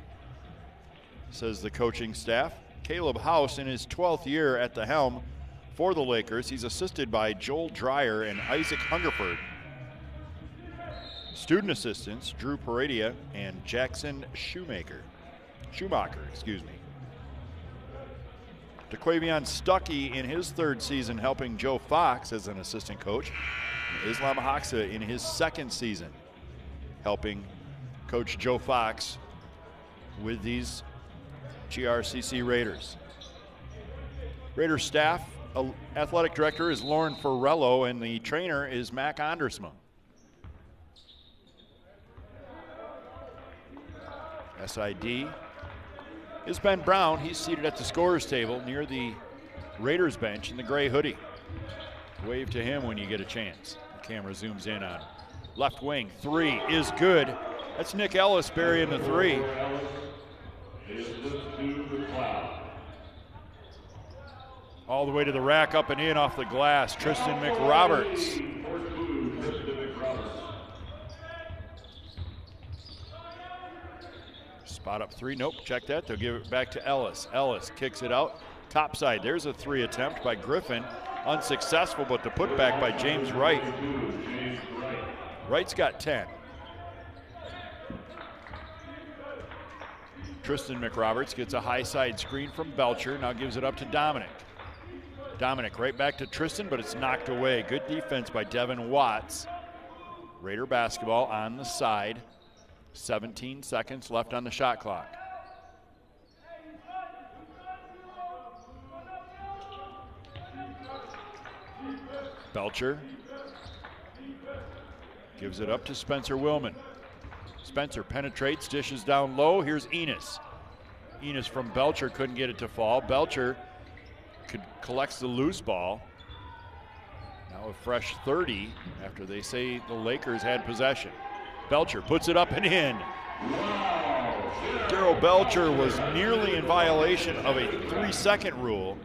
says the coaching staff. Caleb House in his 12th year at the helm for the Lakers. He's assisted by Joel Dreyer and Isaac Hungerford. Student assistants, Drew Paradia and Jackson Schumacher, excuse me. DeQuavion Stuckey in his 3rd season helping Joe Fox as an assistant coach. Islam Hoxa in his 2nd season helping Coach Joe Fox with these GRCC Raiders. Raiders staff athletic director is Lauren Ferrello, and the trainer is Mac Andersma. SID is Ben Brown. He's seated at the scorer's table near the Raiders bench in the gray hoodie. Wave to him when you get a chance. The camera zooms in on him. Left wing, three is good. That's Nick Ellis burying the three. All the way to the rack, up and in off the glass. Tristan McRoberts. Spot up three, nope, check that. They'll give it back to Ellis. Ellis kicks it out, top side. There's a three attempt by Griffin. Unsuccessful, but the putback by James Wright. Wright's got 10. Tristan McRoberts gets a high side screen from Belcher, now gives it up to Dominic. Dominic right back to Tristan, but it's knocked away. Good defense by Devin Watts. Raider basketball on the side. 17 seconds left on the shot clock. Belcher gives it up to Spencer Willman. Spencer penetrates, dishes down low. Here's Enos. Enos from Belcher couldn't get it to fall. Belcher collects the loose ball. Now a fresh 30 after they say the Lakers had possession. Belcher puts it up and in. Darryl Belcher was nearly in violation of a 3-second rule.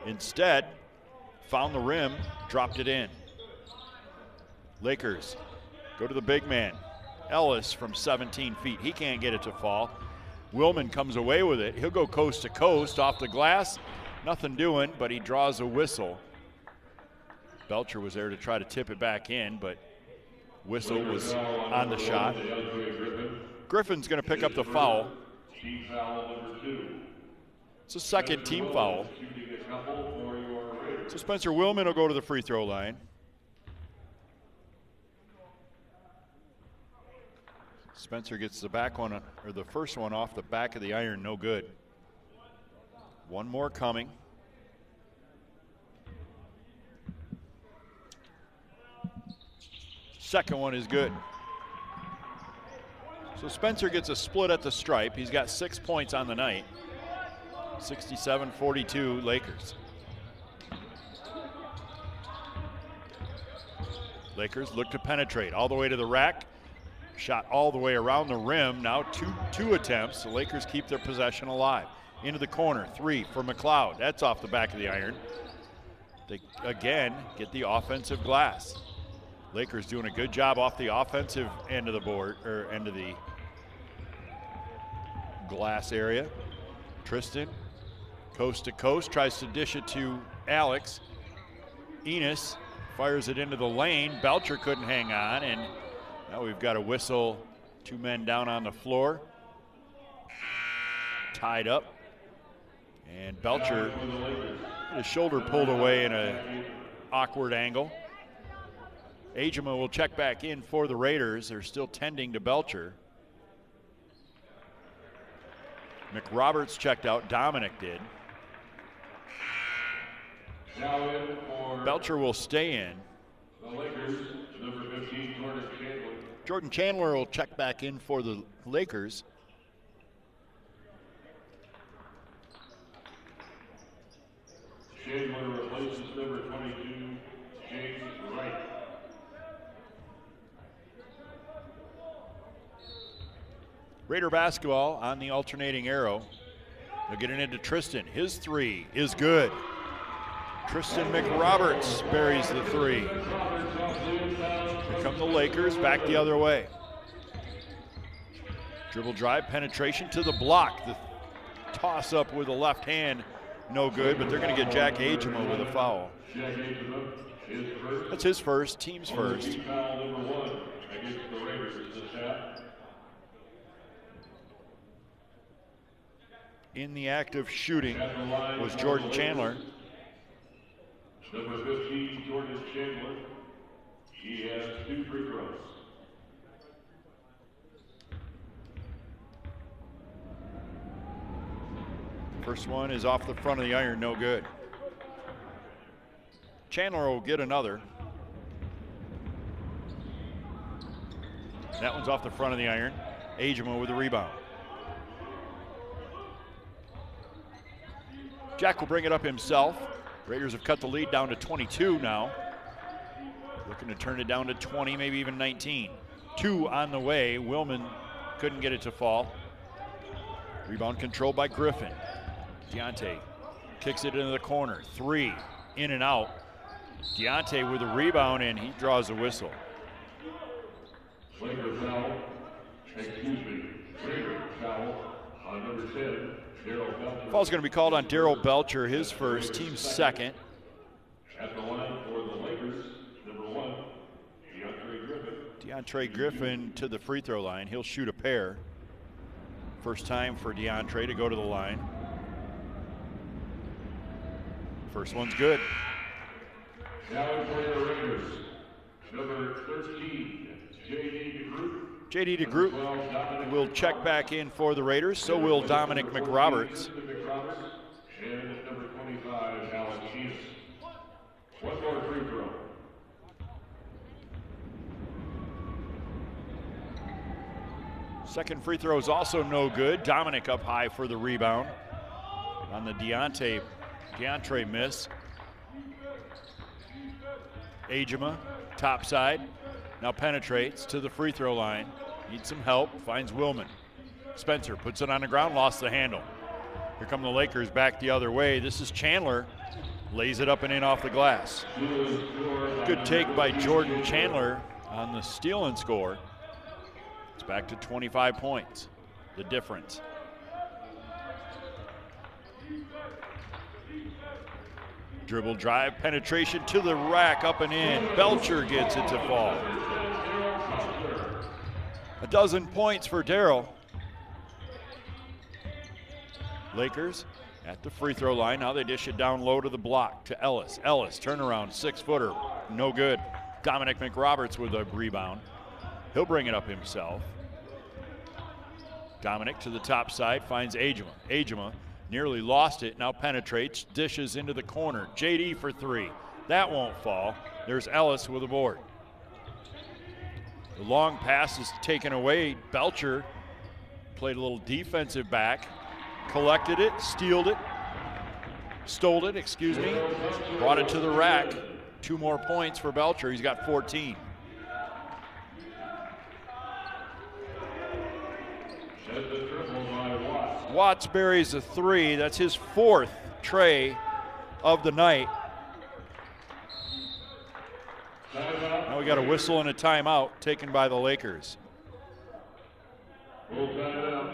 Instead, found the rim, dropped it in. Lakers go to the big man. Ellis from 17 feet. He can't get it to fall. Willman comes away with it. He'll go coast to coast off the glass. Nothing doing, but he draws a whistle. Belcher was there to try to tip it back in, but whistle was on the shot. Griffin's going to pick up the foul. It's a second team foul. So Spencer Willman will go to the free throw line. Spencer gets the back one, or the first one off the back of the iron, no good. One more coming. Second one is good. So Spencer gets a split at the stripe. He's got 6 points on the night. 67-42 Lakers. Lakers look to penetrate all the way to the rack. Shot all the way around the rim. Now two attempts. The Lakers keep their possession alive. Into the corner, three for McLeod. That's off the back of the iron. They again get the offensive glass. Lakers doing a good job off the offensive end of the board, or end of the glass area. Tristan, coast to coast, tries to dish it to Alex. Enos fires it into the lane. Belcher couldn't hang on, and now we've got a whistle. 2 men down on the floor. Tied up. And Belcher had his shoulder pulled away in an awkward angle. Ajima will check back in for the Raiders. They're still tending to Belcher. McRoberts checked out. Dominic did. Belcher will stay in. The Lakers, number 15, Jordan Chandler will check back in for the Lakers. Chandler replaces number 22, James Wright. Raider basketball on the alternating arrow. They'll get it into Tristan. His three is good. Tristan McRoberts buries the three. Here come the Lakers back the other way. Dribble drive, penetration to the block. The toss up with the left hand, no good, but they're going to get Jack Ajima with a foul. That's his first, team's first. In the act of shooting was Jordan Chandler. Number 15, Jordan Chandler. He has 2 free throws. First one is off the front of the iron, no good. Chandler will get another. That one's off the front of the iron. Agema with the rebound. Jack will bring it up himself. Raiders have cut the lead down to 22 now. Looking to turn it down to 20, maybe even 19. 2 on the way. Willman couldn't get it to fall. Rebound controlled by Griffin. Deontay kicks it into the corner. 3 in and out. Deontay with the rebound, and he draws a whistle. Laker foul. Laker foul on number 10, Daryl Belcher. Foul's going to be called on Daryl Belcher, his first, team second. At the line for the Lakers, number 1, DeAndre Griffin. DeAndre Griffin to the free throw line. He'll shoot a pair. First time for DeAndre to go to the line. First one's good. Now in for the Raiders, number 13, J.D. DeGroot will check back in for the Raiders. So will Dominic McRoberts. And number 25, Alex Sheehan. One more free throw. Second free throw is also no good. Dominic up high for the rebound on the DeAndre miss. Agema, top side, now penetrates to the free throw line. Needs some help, finds Willman. Spencer puts it on the ground, lost the handle. Here come the Lakers back the other way. This is Chandler, lays it up and in off the glass. Good take by Jordan Chandler on the steal and score. It's back to 25 points, the difference. Dribble drive, penetration to the rack, up and in. Belcher gets it to fall. 12 points for Daryl. Lakers at the free throw line. Now they dish it down low to the block to Ellis. Ellis, turnaround, 6-footer, no good. Dominic McRoberts with a rebound. He'll bring it up himself. Dominic to the top side, finds Agema. Agema nearly lost it, now penetrates, dishes into the corner. JD for 3. That won't fall. There's Ellis with a board. The long pass is taken away. Belcher played a little defensive back, collected it, stole it, excuse me, brought it to the rack. 2 more points for Belcher. He's got 14. Watts buries a 3. That's his 4th tray of the night. Now we got a whistle and a timeout taken by the Lakers. Full timeout.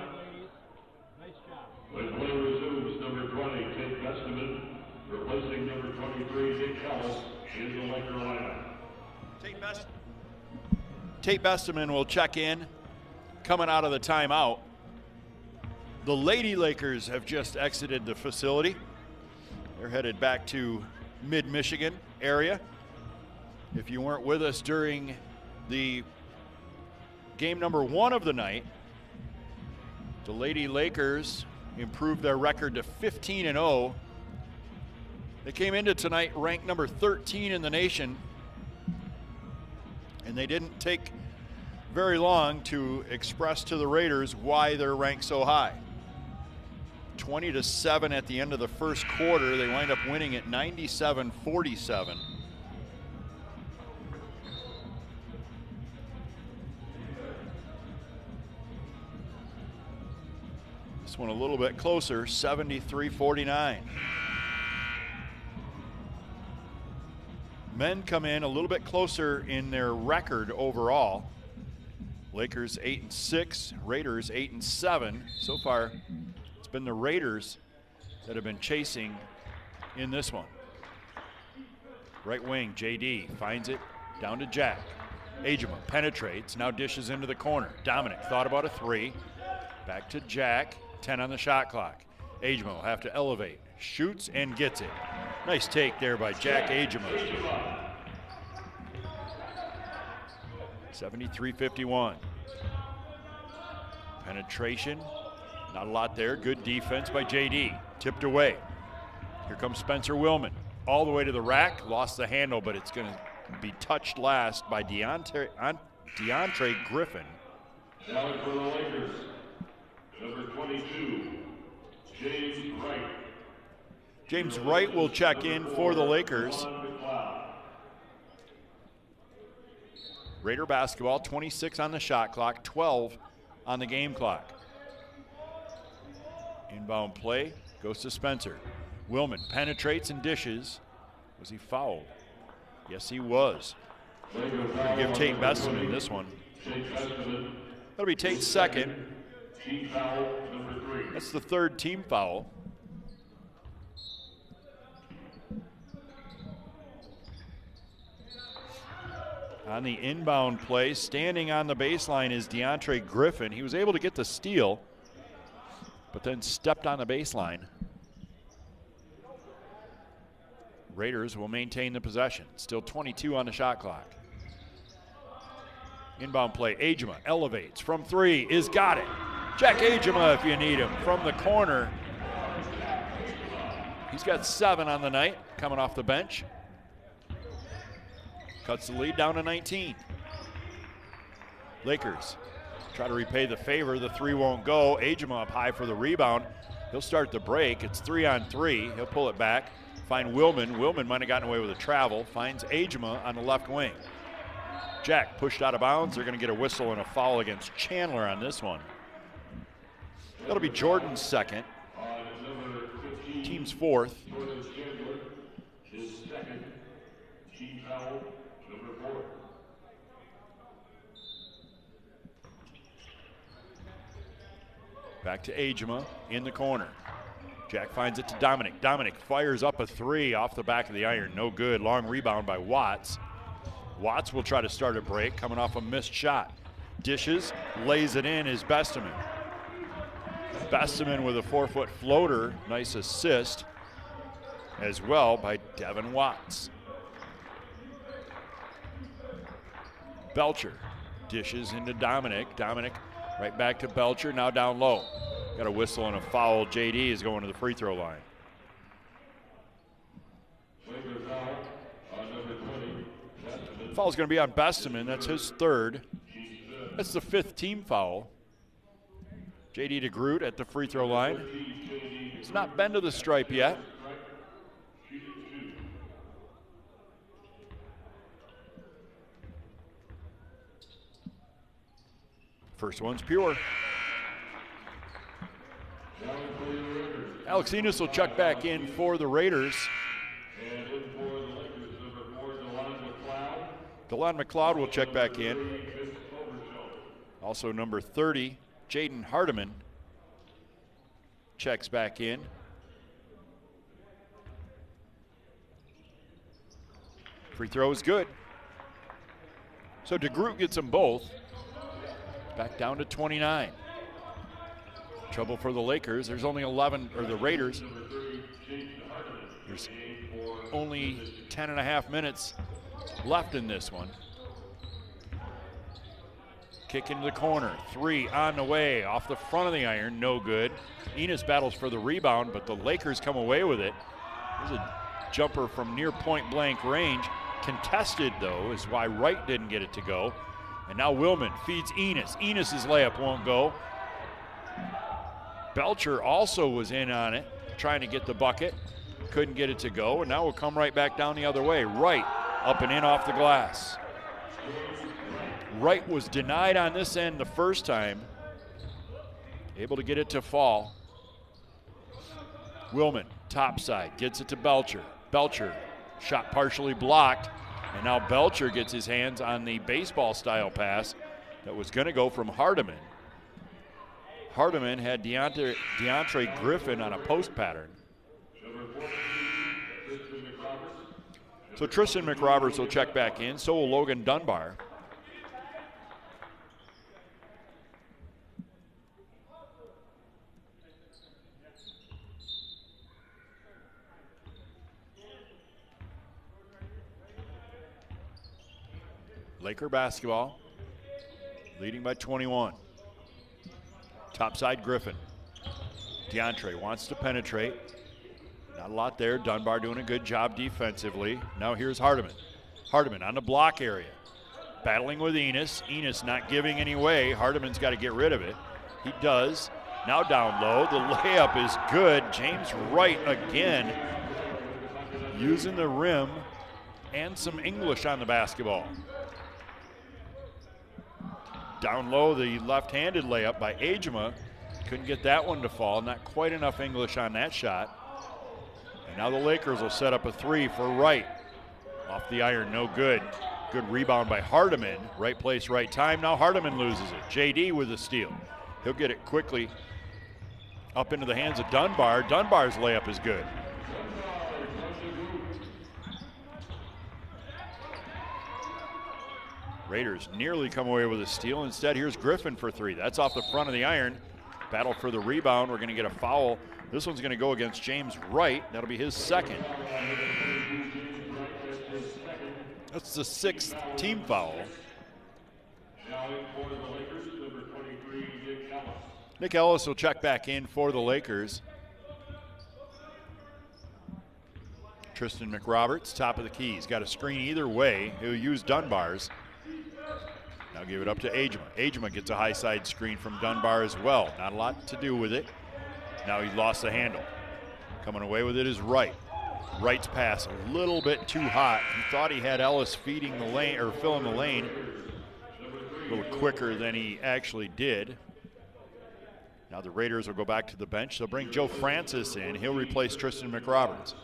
When play resumes, number 20, Tate Besteman, replacing number 23, Nick Ellis, in the Laker lineup. Tate Besteman will check in, coming out of the timeout. The Lady Lakers have just exited the facility. They're headed back to mid-Michigan area. If you weren't with us during the game number 1 of the night, the Lady Lakers improved their record to 15-0. They came into tonight ranked number 13 in the nation, and they didn't take very long to express to the Raiders why they're ranked so high. 20-7 at the end of the first quarter. They wind up winning at 97-47. This one a little bit closer, 73-49. Men come in a little bit closer in their record overall. Lakers 8-6, Raiders 8-7. So far, it's been the Raiders that have been chasing in this one. Right wing, JD finds it down to Jack. Agema penetrates, now dishes into the corner. Dominic thought about a 3. Back to Jack, 10 on the shot clock. Agema will have to elevate, shoots and gets it. Nice take there by Jack Agema. 73-51. Penetration, not a lot there. Good defense by JD. Tipped away. Here comes Spencer Willman. All the way to the rack. Lost the handle, but it's going to be touched last by DeAndre Griffin. Now for the Lakers, number 22, James Wright. James Wright will check in for the Lakers. Raider basketball, 26 on the shot clock, 12 on the game clock. Inbound play goes to Spencer. Willman penetrates and dishes. Was he fouled? Yes, he was. Give Tate Besteman this one. That'll be Tate's second. That's the third team foul. On the inbound play, standing on the baseline is DeAndre Griffin. He was able to get the steal, but then stepped on the baseline. Raiders will maintain the possession. Still 22 on the shot clock. Inbound play, Ajima elevates from three, is got it. Jack Ajima if you need him from the corner. He's got 7 on the night coming off the bench. Cuts the lead down to 19. Lakers try to repay the favor. The three won't go. Ajima up high for the rebound. He'll start the break. It's 3-on-3. He'll pull it back. Find Willman. Willman might have gotten away with a travel. Finds Ajima on the left wing. Jack pushed out of bounds. They're going to get a whistle and a foul against Chandler on this one. That'll be Jordan's second. Team's fourth. Back to Ajima in the corner. Jack finds it to Dominic. Dominic fires up a three off the back of the iron. No good. Long rebound by Watts. Watts will try to start a break coming off a missed shot. Dishes, lays it in is Besteman. Besteman with a 4-foot floater. Nice assist as well by Devin Watts. Belcher dishes into Dominic. Dominic right back to Belcher, now down low. Got a whistle and a foul. JD is going to the free throw line. Foul's going to be on Besteman. That's his third. That's the 5th team foul. JD DeGroot at the free throw line. He's not been to the stripe yet. First one's pure. Alex Enos will check back in for the Raiders. DeLon McLeod will check back in. Also number 30, Jaden Hardiman checks back in. Free throw is good. So DeGroot gets them both. Back down to 29. Trouble for the Lakers. There's only 11, or the Raiders. There's only 10.5 minutes left in this one. Kick into the corner. 3 on the way. Off the front of the iron. No good. Enos battles for the rebound, but the Lakers come away with it. There's a jumper from near point blank range. Contested, though, is why Wright didn't get it to go. And now Willman feeds Enos. Enos's layup won't go. Belcher also was in on it, trying to get the bucket. Couldn't get it to go, and now we'll come right back down the other way. Wright up and in off the glass. Wright was denied on this end the first time. Able to get it to fall. Willman, top side, gets it to Belcher. Belcher, shot partially blocked. And now Belcher gets his hands on the baseball-style pass that was going to go from Hardiman. Hardiman had DeAndre Griffin on a post pattern. So Tristan McRoberts will check back in. So will Logan Dunbar. Laker basketball, leading by 21. Topside Griffin. DeAndre wants to penetrate. Not a lot there. Dunbar doing a good job defensively. Now here's Hardiman. Hardiman on the block area. Battling with Enos. Enos not giving any way. Hardiman's got to get rid of it. He does. Now down low. The layup is good. James Wright again using the rim and some English on the basketball. Down low, the left-handed layup by Ajima. Couldn't get that one to fall. Not quite enough English on that shot. And now the Lakers will set up a three for Wright. Off the iron, no good. Good rebound by Hardiman. Right place, right time. Now Hardiman loses it. JD with the steal. He'll get it quickly up into the hands of Dunbar. Dunbar's layup is good. Raiders nearly come away with a steal. Instead, here's Griffin for three. That's off the front of the iron. Battle for the rebound. We're going to get a foul. This one's going to go against James Wright. That'll be his second. That's the sixth team foul. Nick Ellis will check back in for the Lakers. Tristan McRoberts, top of the key. He's got a screen either way. He'll use Dunbar's. Now give it up to Ajima. Ajima gets a high side screen from Dunbar as well. Not a lot to do with it. Now he lost the handle. Coming away with it is Wright. Wright's pass a little bit too hot. He thought he had Ellis feeding the lane or filling the lane a little quicker than he actually did. Now the Raiders will go back to the bench. They'll bring Joe Francis in. He'll replace Tristan McRoberts.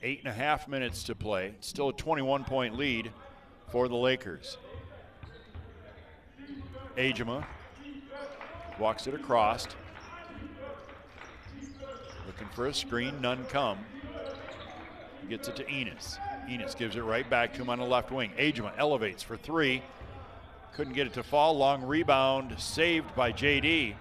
8.5 minutes to play. Still a 21-point lead for the Lakers. Ajima walks it across. Looking for a screen, none come. Gets it to Enos. Enos gives it right back to him on the left wing. Ajima elevates for three. Couldn't get it to fall. Long rebound saved by JD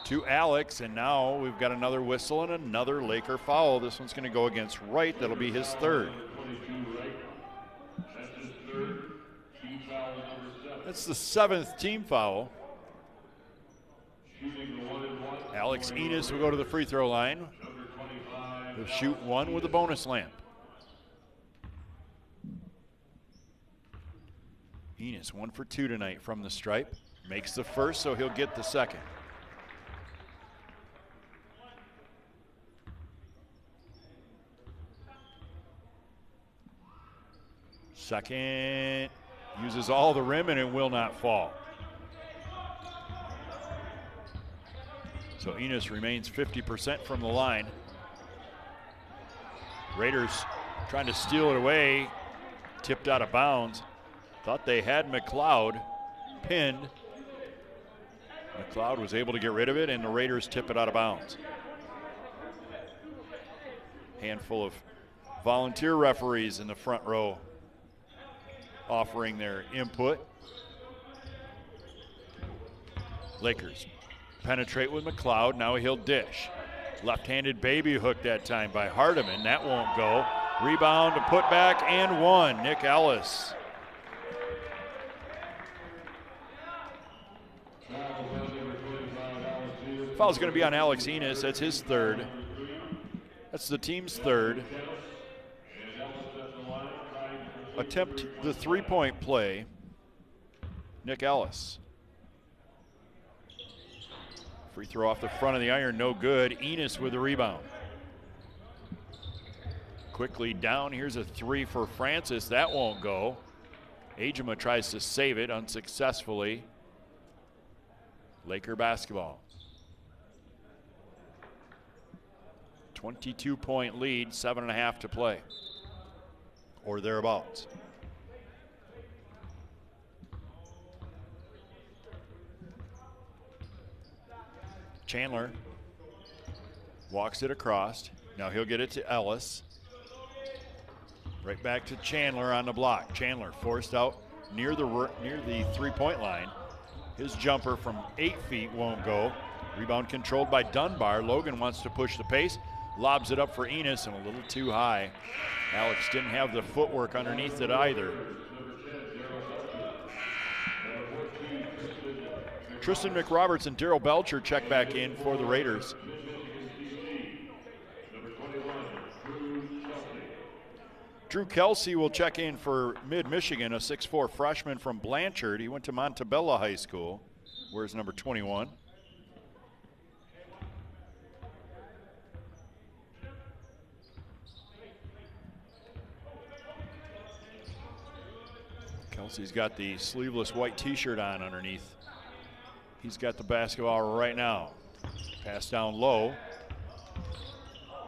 to Alex, and now we've got another whistle and another Laker foul. This one's going to go against Wright. That'll be his third. That's the seventh team foul. Alex Enos will go to the free throw line. He'll shoot one with a bonus lamp. Enos 1 for 2 tonight from the stripe. Makes the first, so he'll get the second. Second uses all the rim and it will not fall. So Enos remains 50% from the line. Raiders trying to steal it away, tipped out of bounds. Thought they had McLeod pinned. McLeod was able to get rid of it, and the Raiders tip it out of bounds. Handful of volunteer referees in the front row offering their input. Lakers penetrate with McLeod. Now he'll dish. Left-handed baby hook that time by Hardiman. That won't go. Rebound to put back and one. Nick Ellis. Foul's going to be on Alex Enos. That's his third. That's the team's third. Attempt the three-point play. Nick Ellis. Free throw off the front of the iron, no good. Enos with the rebound. Quickly down, here's a three for Francis. That won't go. Ajima tries to save it unsuccessfully. Laker basketball. 22-point lead, 7.5 to play, or thereabouts. Chandler walks it across. Now he'll get it to Ellis. Right back to Chandler on the block. Chandler forced out near the three-point line. His jumper from 8 feet won't go. Rebound controlled by Dunbar. Logan wants to push the pace. Lobs it up for Enos and a little too high. Alex didn't have the footwork underneath it either. Tristan McRoberts and Daryl Belcher check back in for the Raiders. Drew Kelsey will check in for Mid-Michigan, a 6'4" freshman from Blanchard. He went to Montebello High School. Wears number 21. Kelsey's got the sleeveless white t-shirt on underneath. He's got the basketball right now. Pass down low.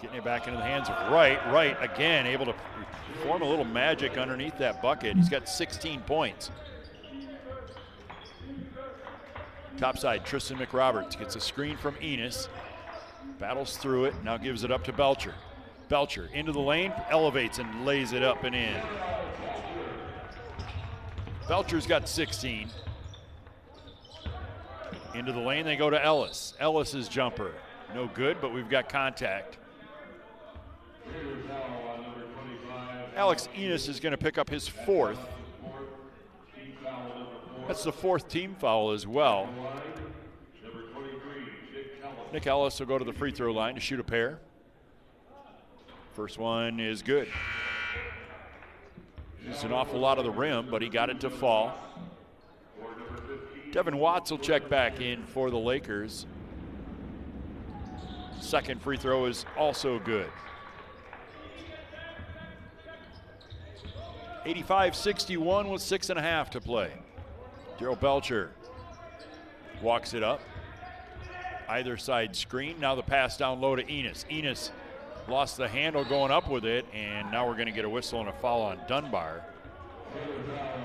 Getting it back into the hands of Wright. Wright again able to perform a little magic underneath that bucket. He's got 16 points. Topside, Tristan McRoberts gets a screen from Enos. Battles through it, now gives it up to Belcher. Belcher into the lane, elevates and lays it up and in. Belcher's got 16. Into the lane, they go to Ellis. Ellis's jumper, no good, but we've got contact. Alex Enos is going to pick up his 4th. That's the 4th team foul as well. Nick Ellis will go to the free throw line to shoot a pair. First one is good. It's an awful lot of the rim, but he got it to fall. Devin Watts will check back in for the Lakers. Second free throw is also good. 85-61 with 6.5 to play. Gerald Belcher walks it up. Either side screen. Now the pass down low to Enos. Enos lost the handle going up with it, and now we're going to get a whistle and a foul on Dunbar.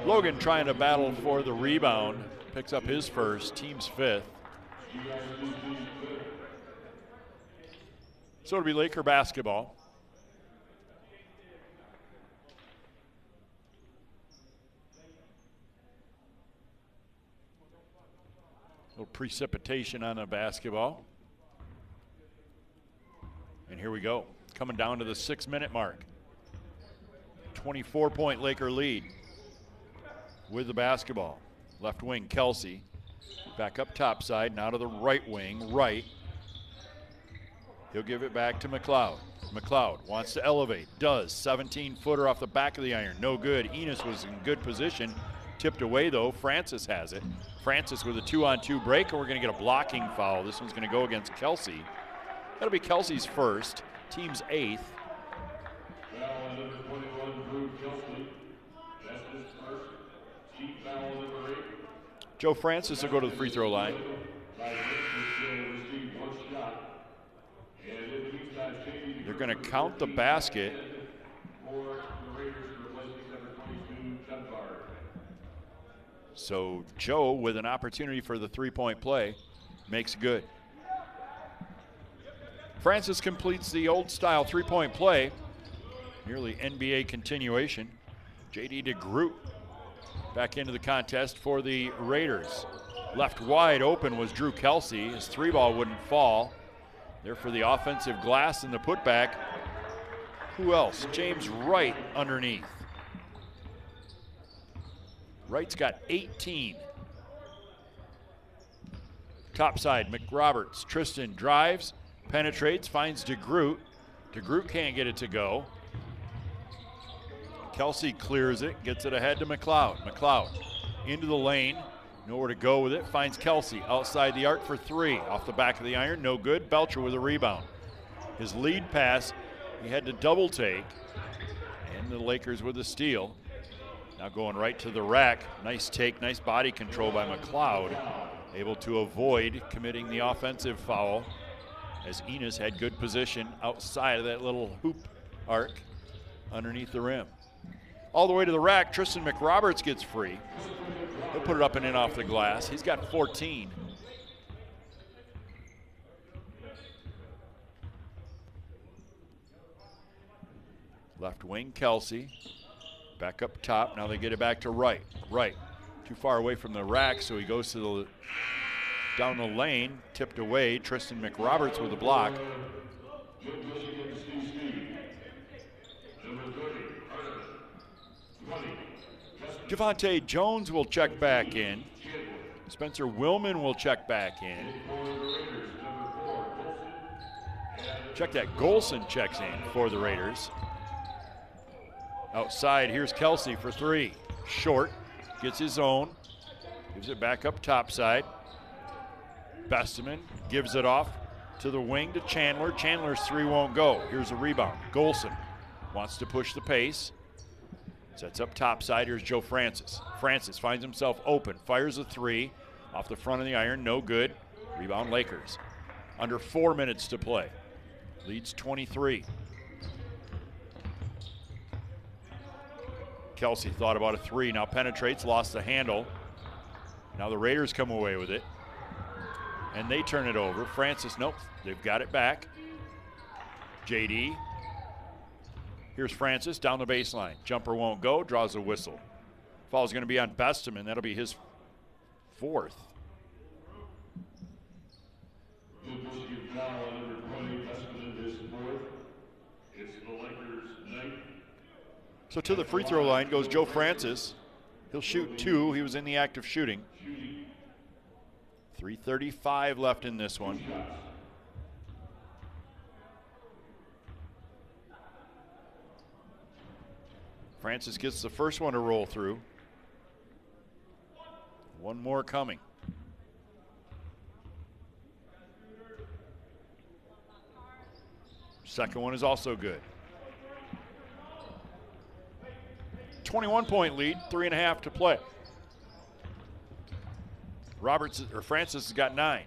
Logan trying to battle for the rebound. Picks up his first, team's 5th. So it'll be Laker basketball. Little precipitation on the basketball. And here we go, coming down to the 6-minute mark. 24-point Laker lead with the basketball. Left wing, Kelsey. Back up top side, now to the right wing, Wright. He'll give it back to McLeod. McLeod wants to elevate, does. 17-footer off the back of the iron, no good. Enos was in good position. Tipped away though, Francis has it. Francis with a 2-on-2 break, and we're gonna get a blocking foul. This one's gonna go against Kelsey. That'll be Kelsey's first, team's 8th. Joe Francis will go to the free throw line. They're gonna count the basket. So Joe, with an opportunity for the 3-point play, makes good. Francis completes the old-style 3-point play, nearly NBA continuation. J.D. DeGroot back into the contest for the Raiders. Left wide open was Drew Kelsey. His 3-ball wouldn't fall. There for the offensive glass and the putback. Who else? James Wright underneath. Wright's got 18. Topside, McRoberts. Tristan drives, penetrates, finds DeGroot. DeGroot can't get it to go. Kelsey clears it, gets it ahead to McLeod. McLeod into the lane, nowhere to go with it, finds Kelsey outside the arc for 3. Off the back of the iron, no good. Belcher with a rebound. His lead pass, he had to double take, and the Lakers with a steal. Now going right to the rack. Nice take, nice body control by McLeod. Able to avoid committing the offensive foul, as Enos had good position outside of that little hoop arc underneath the rim. All the way to the rack, Tristan McRoberts gets free. He'll put it up and in off the glass. He's got 14. Left wing, Kelsey. Back up top, now they get it back to Wright. Wright, too far away from the rack, so he goes to the down the lane, tipped away. Tristan McRoberts with a block. Javante Jones will check back in. Spencer Willman will check back in. Check that, Golson checks in for the Raiders. Outside, here's Kelsey for three. Short, gets his own, gives it back up topside. Besteman gives it off to the wing to Chandler. Chandler's three won't go. Here's a rebound. Golson wants to push the pace. Sets up topside. Here's Joe Francis. Francis finds himself open. Fires a three off the front of the iron. No good. Rebound Lakers. Under 4 minutes to play. Leads 23. Kelsey thought about a three. Now penetrates. Lost the handle. Now the Raiders come away with it. And they turn it over. Francis, nope. They've got it back. JD. Here's Francis down the baseline. Jumper won't go, draws a whistle. Foul's going to be on Besteman. That'll be his fourth. So to the free throw line goes Joe Francis. He'll shoot two. He was in the act of shooting. 3:35 left in this one. Francis gets the first one to roll through. One more coming. Second one is also good. 21-point lead, 3.5 to play. Francis has got 9.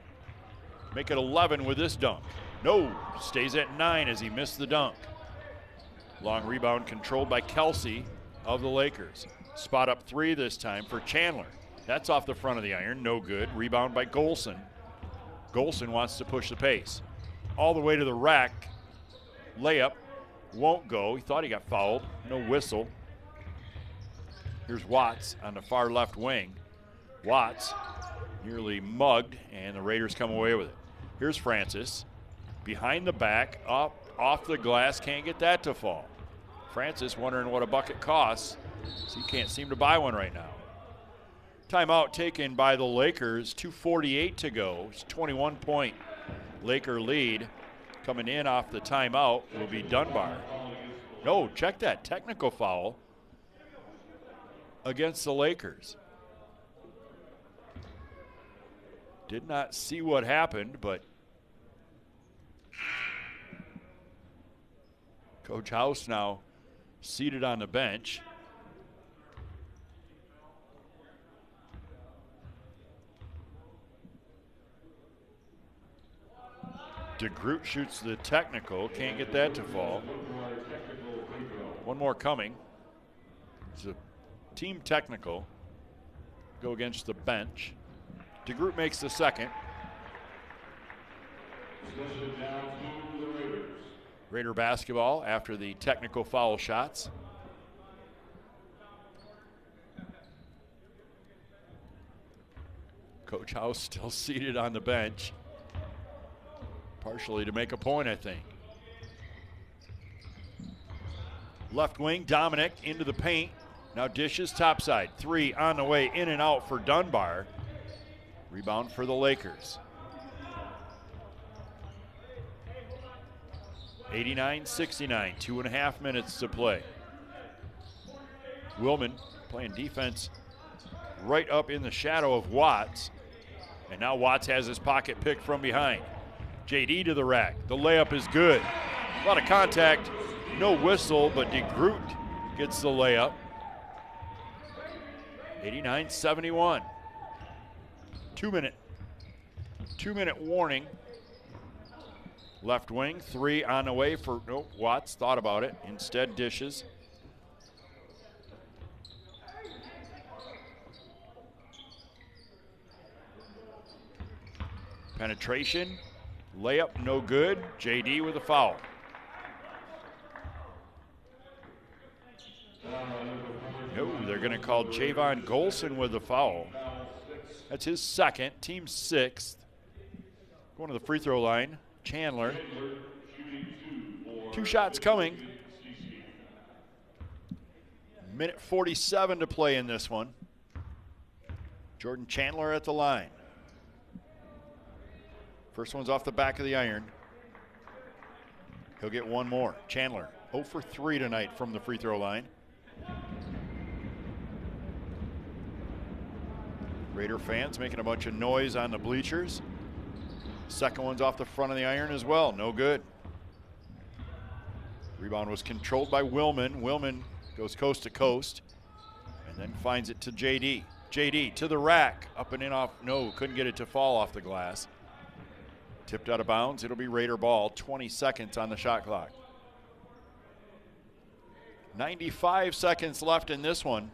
Make it 11 with this dunk. No, stays at 9 as he missed the dunk. Long rebound controlled by Kelsey of the Lakers. Spot up three this time for Chandler. That's off the front of the iron, no good. Rebound by Golson. Golson wants to push the pace. All the way to the rack. Layup won't go. He thought he got fouled. No whistle. Here's Watts on the far left wing. Watts nearly mugged, and the Raiders come away with it. Here's Francis. Behind the back, up off the glass, can't get that to fall. Francis wondering what a bucket costs. So he can't seem to buy one right now. Timeout taken by the Lakers, 2:48 to go. It's 21-point Laker lead. Coming in off the timeout will be Dunbar. No, check that, technical foul against the Lakers. Did not see what happened, but Coach House now seated on the bench. DeGroot shoots the technical, can't get that to fall. One more coming. It's a team technical. Go against the bench. DeGroot makes the second. Raider basketball after the technical foul shots. Coach House still seated on the bench. Partially to make a point, I think. Left wing, Dominic into the paint. Now dishes topside. Three on the way, in and out for Dunbar. Rebound for the Lakers. 89-69, 2.5 minutes to play. Willman playing defense right up in the shadow of Watts. And now Watts has his pocket picked from behind. JD to the rack. The layup is good. A lot of contact, no whistle, but DeGroot gets the layup. 89-71. 2-minute warning. Left wing, three on the way for, nope, Watts thought about it. Instead dishes. Penetration, layup no good. JD with a foul. No, they're going to call Javon Golson with a foul. That's his second, team sixth. Going to the free throw line, Chandler. 2 shots coming. Minute 47 to play in this one. Jordan Chandler at the line. First one's off the back of the iron. He'll get one more. Chandler 0 for 3 tonight from the free throw line. Raider fans making a bunch of noise on the bleachers. Second one's off the front of the iron as well, no good. Rebound was controlled by Willman. Willman goes coast to coast and then finds it to JD. JD to the rack, up and in off, no, couldn't get it to fall off the glass. Tipped out of bounds, it'll be Raider ball, 20 seconds on the shot clock. 95 seconds left in this one.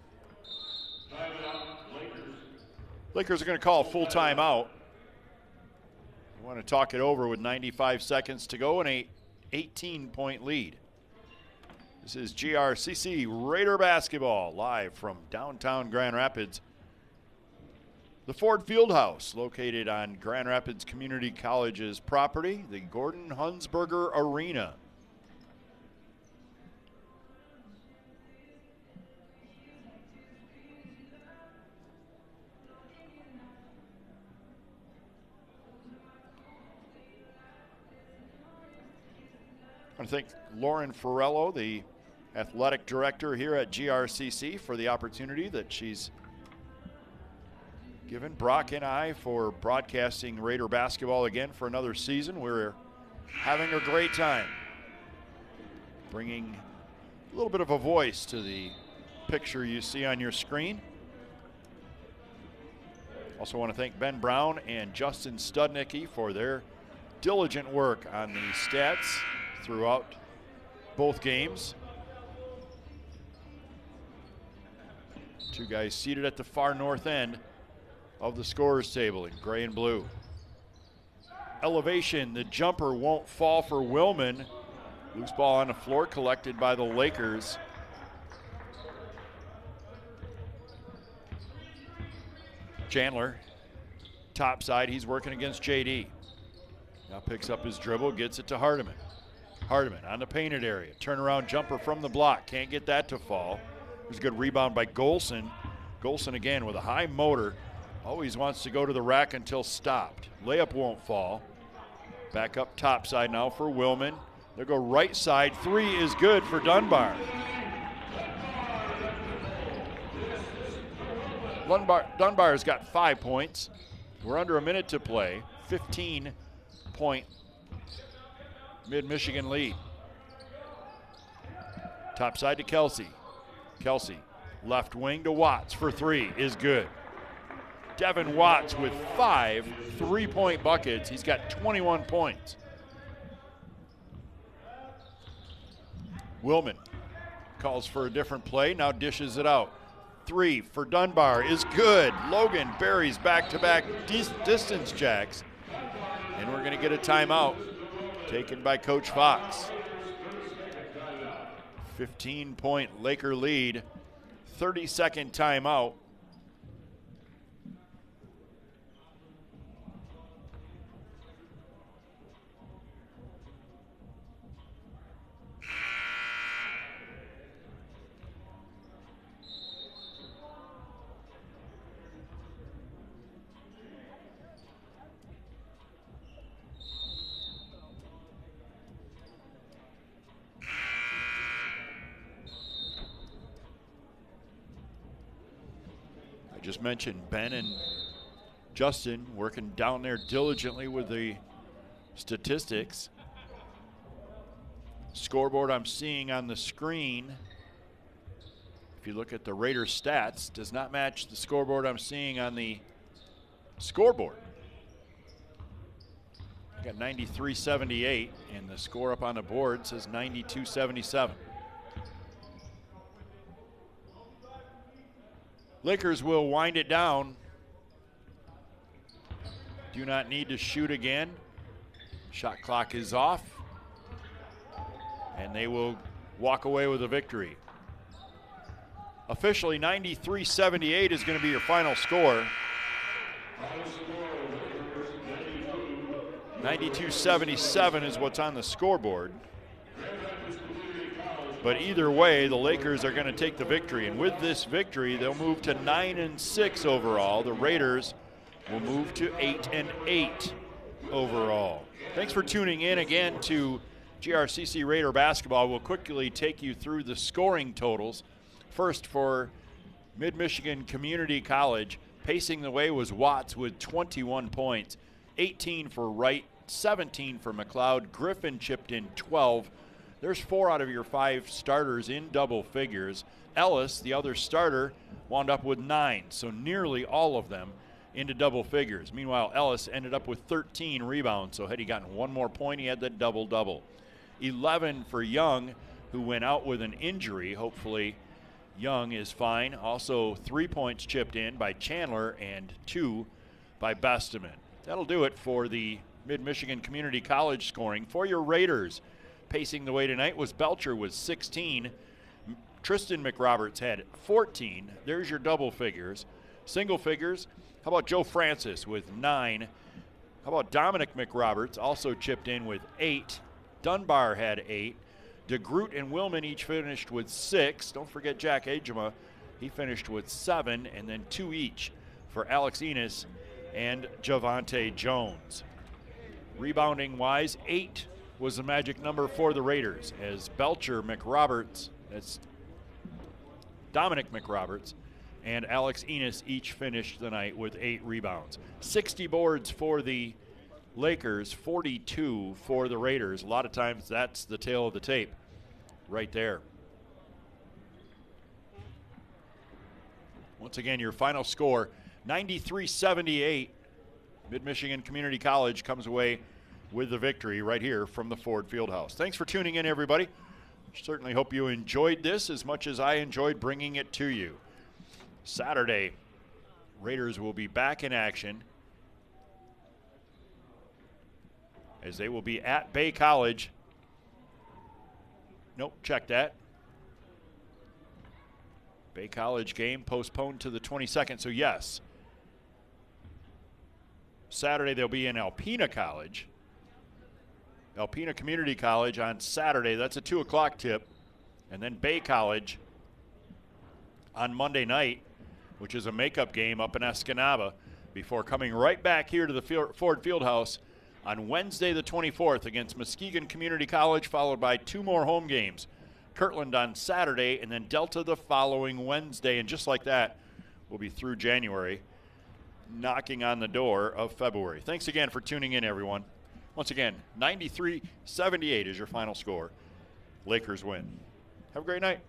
Lakers are going to call a full timeout. You want to talk it over with 95 seconds to go and a 18-point lead. This is GRCC Raider basketball live from downtown Grand Rapids. The Ford Fieldhouse, located on Grand Rapids Community College's property, the Gordon Hunsberger Arena. I want to thank Lauren Ferrello, the athletic director here at GRCC, for the opportunity that she's given Brock and I for broadcasting Raider basketball again for another season. We're having a great time bringing a little bit of a voice to the picture you see on your screen. Also want to thank Ben Brown and Justin Studnicki for their diligent work on the stats throughout both games. Two guys seated at the far north end of the scorers table in gray and blue. Elevation, the jumper won't fall for Willman. Loose ball on the floor collected by the Lakers. Chandler, top side, he's working against JD. Now picks up his dribble, gets it to Hardiman. Hardiman on the painted area. Turnaround jumper from the block. Can't get that to fall. There's a good rebound by Golson. Golson again with a high motor. Always wants to go to the rack until stopped. Layup won't fall. Back up top side now for Willman. They'll go right side. Three is good for Dunbar. Dunbar's got 5 points. We're under a minute to play. 15-point Mid-Michigan lead. Top side to Kelsey. Kelsey, left wing to Watts for three is good. Devin Watts with 5 3-point buckets. He's got 21 points. Willman calls for a different play, now dishes it out. Three for Dunbar is good. Logan buries back-to-back distance jacks. And we're going to get a timeout taken by Coach Fox. 15-point Laker lead, 30-second timeout. Just mentioned Ben and Justin working down there diligently with the statistics. Scoreboard I'm seeing on the screen, if you look at the Raiders stats, does not match the scoreboard I'm seeing on the scoreboard. I got 93-78 and the score up on the board says 92-77. Lakers will wind it down. Do not need to shoot again. Shot clock is off. And they will walk away with a victory. Officially 93-78 is going to be your final score. 92-77 is what's on the scoreboard. But either way, the Lakers are going to take the victory. And with this victory, they'll move to 9-6 overall. The Raiders will move to 8-8 overall. Thanks for tuning in again to GRCC Raider basketball. We'll quickly take you through the scoring totals. First for Mid-Michigan Community College, Pacing the way was Watts with 21 points, 18 for Wright, 17 for McLeod. Griffin chipped in 12. There's 4 out of your 5 starters in double figures. Ellis, the other starter, wound up with 9, so nearly all of them into double figures. Meanwhile, Ellis ended up with 13 rebounds, so had he gotten 1 more point, he had that double-double. 11 for Young, who went out with an injury. Hopefully Young is fine. Also 3 points chipped in by Chandler and 2 by Besteman. That'll do it for the Mid-Michigan Community College scoring. For your Raiders, pacing the way tonight was Belcher with 16. Tristan McRoberts had 14. There's your double figures. Single figures, how about Joe Francis with 9? How about Dominic McRoberts, also chipped in with 8. Dunbar had 8. DeGroot and Willman each finished with 6. Don't forget Jack Ajema, he finished with 7, and then 2 each for Alex Enos and Javante Jones. Rebounding wise, 8 was the magic number for the Raiders, as Belcher, McRoberts, that's Dominic McRoberts, and Alex Enos each finished the night with 8 rebounds. 60 boards for the Lakers, 42 for the Raiders. A lot of times that's the tail of the tape right there. Once again, your final score, 93-78. Mid-Michigan Community College comes away with the victory right here from the Ford Fieldhouse. Thanks for tuning in, everybody. Certainly hope you enjoyed this as much as I enjoyed bringing it to you. Saturday, Raiders will be back in action as they will be at Bay College. Nope, check that. Bay College game postponed to the 22nd, so yes. Saturday they'll be in Alpena College. Alpena Community College on Saturday. That's a 2 o'clock tip. And then Bay College on Monday night, which is a makeup game up in Escanaba, before coming right back here to the Ford Fieldhouse on Wednesday the 24th against Muskegon Community College, followed by 2 more home games. Kirtland on Saturday, and then Delta the following Wednesday. And just like that, we'll be through January, knocking on the door of February. Thanks again for tuning in, everyone. Once again, 93-78 is your final score. Lakers win. Have a great night.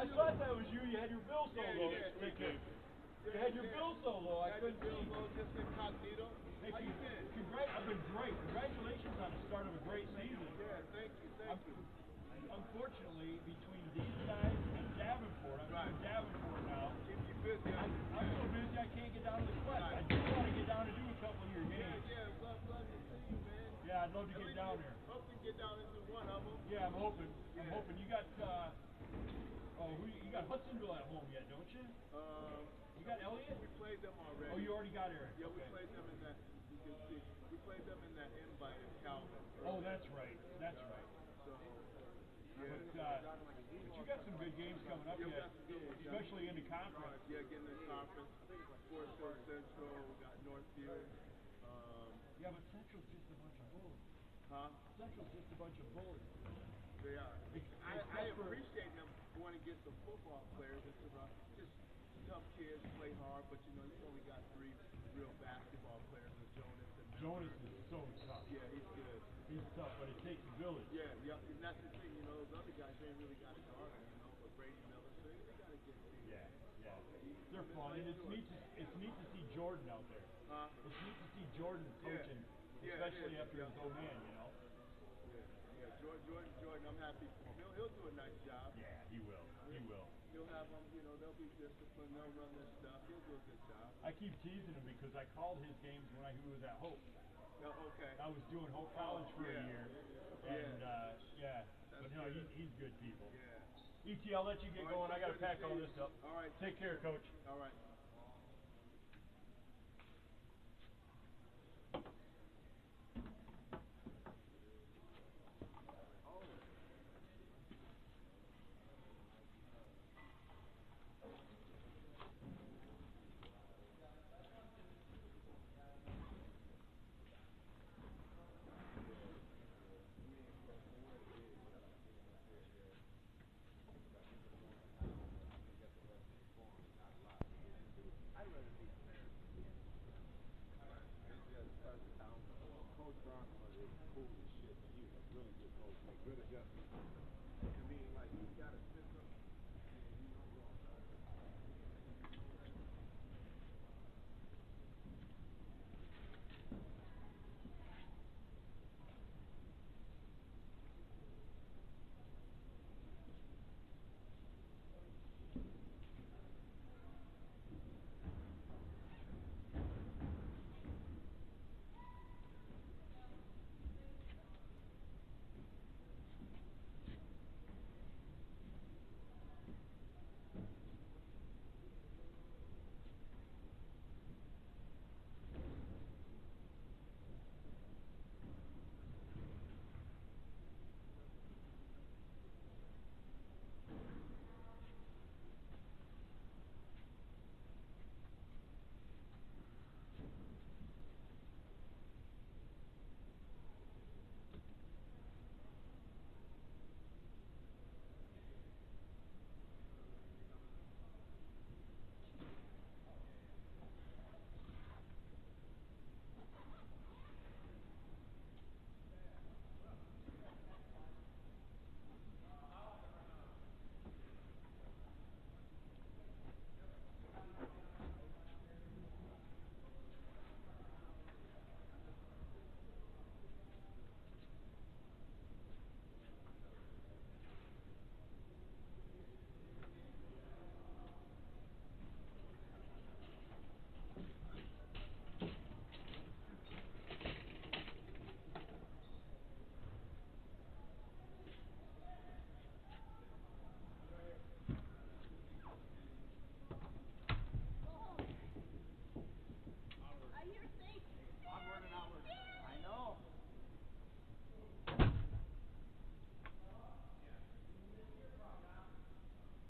I thought that was you. You had your bill sold over. You had your bill so low, I couldn't Bill see. low, just incognito. Hey, How you been? I've been great. Congratulations on the start of a great season. Yeah, thank you, thank you. Unfortunately, between these guys and Davenport, I'm in Davenport now. Keep you busy. I'm so busy I can't get down to the Quest. I do want to get down and do a couple of your games. Yeah, love to see you, man. Yeah, I'd love to get down there. Hope to get down into one of them. Yeah, I'm hoping. Yeah. I'm hoping. You got you got Hudsonville at home yet, don't you? You got Elliott? We played them already. Oh, you already got Eric. Yeah, we Okay. played them in that. You can see, we played them in that invite in Calvin. Oh, that's right. That's right. So, But you got some good games coming up yeah, we yet, got some good ones. especially in the conference. Yeah, getting in the conference. Forest Hill Central, we got Northfield. Yeah, but Central's just a bunch of bullies. Huh? Central's just a bunch of bullies. They are. I Except for- appreciate them going to get some football players. It's about just tough kids, play hard, but you know, you only got 3 real basketball players with Jonas and Jonas is so tough. Yeah, he's good. He's tough, but it takes a village. Yeah, and that's the thing, you know, those other guys ain't really got it hard, you know, but Brady Miller, so they got to get things. Yeah. They're fun, and it's neat to see Jordan out there. Huh? It's neat to see Jordan coaching, Yeah, especially it is. after his old man, you know. Yeah, Jordan, I'm happy for him. He'll do a nice job. Yeah, he will. He'll have them, you know, they'll be disciplined, they'll run their stuff. He'll do a good job. I keep teasing him because I called his games when he was at Hope. Oh, okay. I was doing Hope College for a year, and That's but no, good. he's good people. Yeah. ET, I'll let you get going. I got to pack all this up. All right. Take care, Coach. All right. Coach Brown is cool as shit. He was a really good coach, make good adjustments. I mean, like, he's got a system.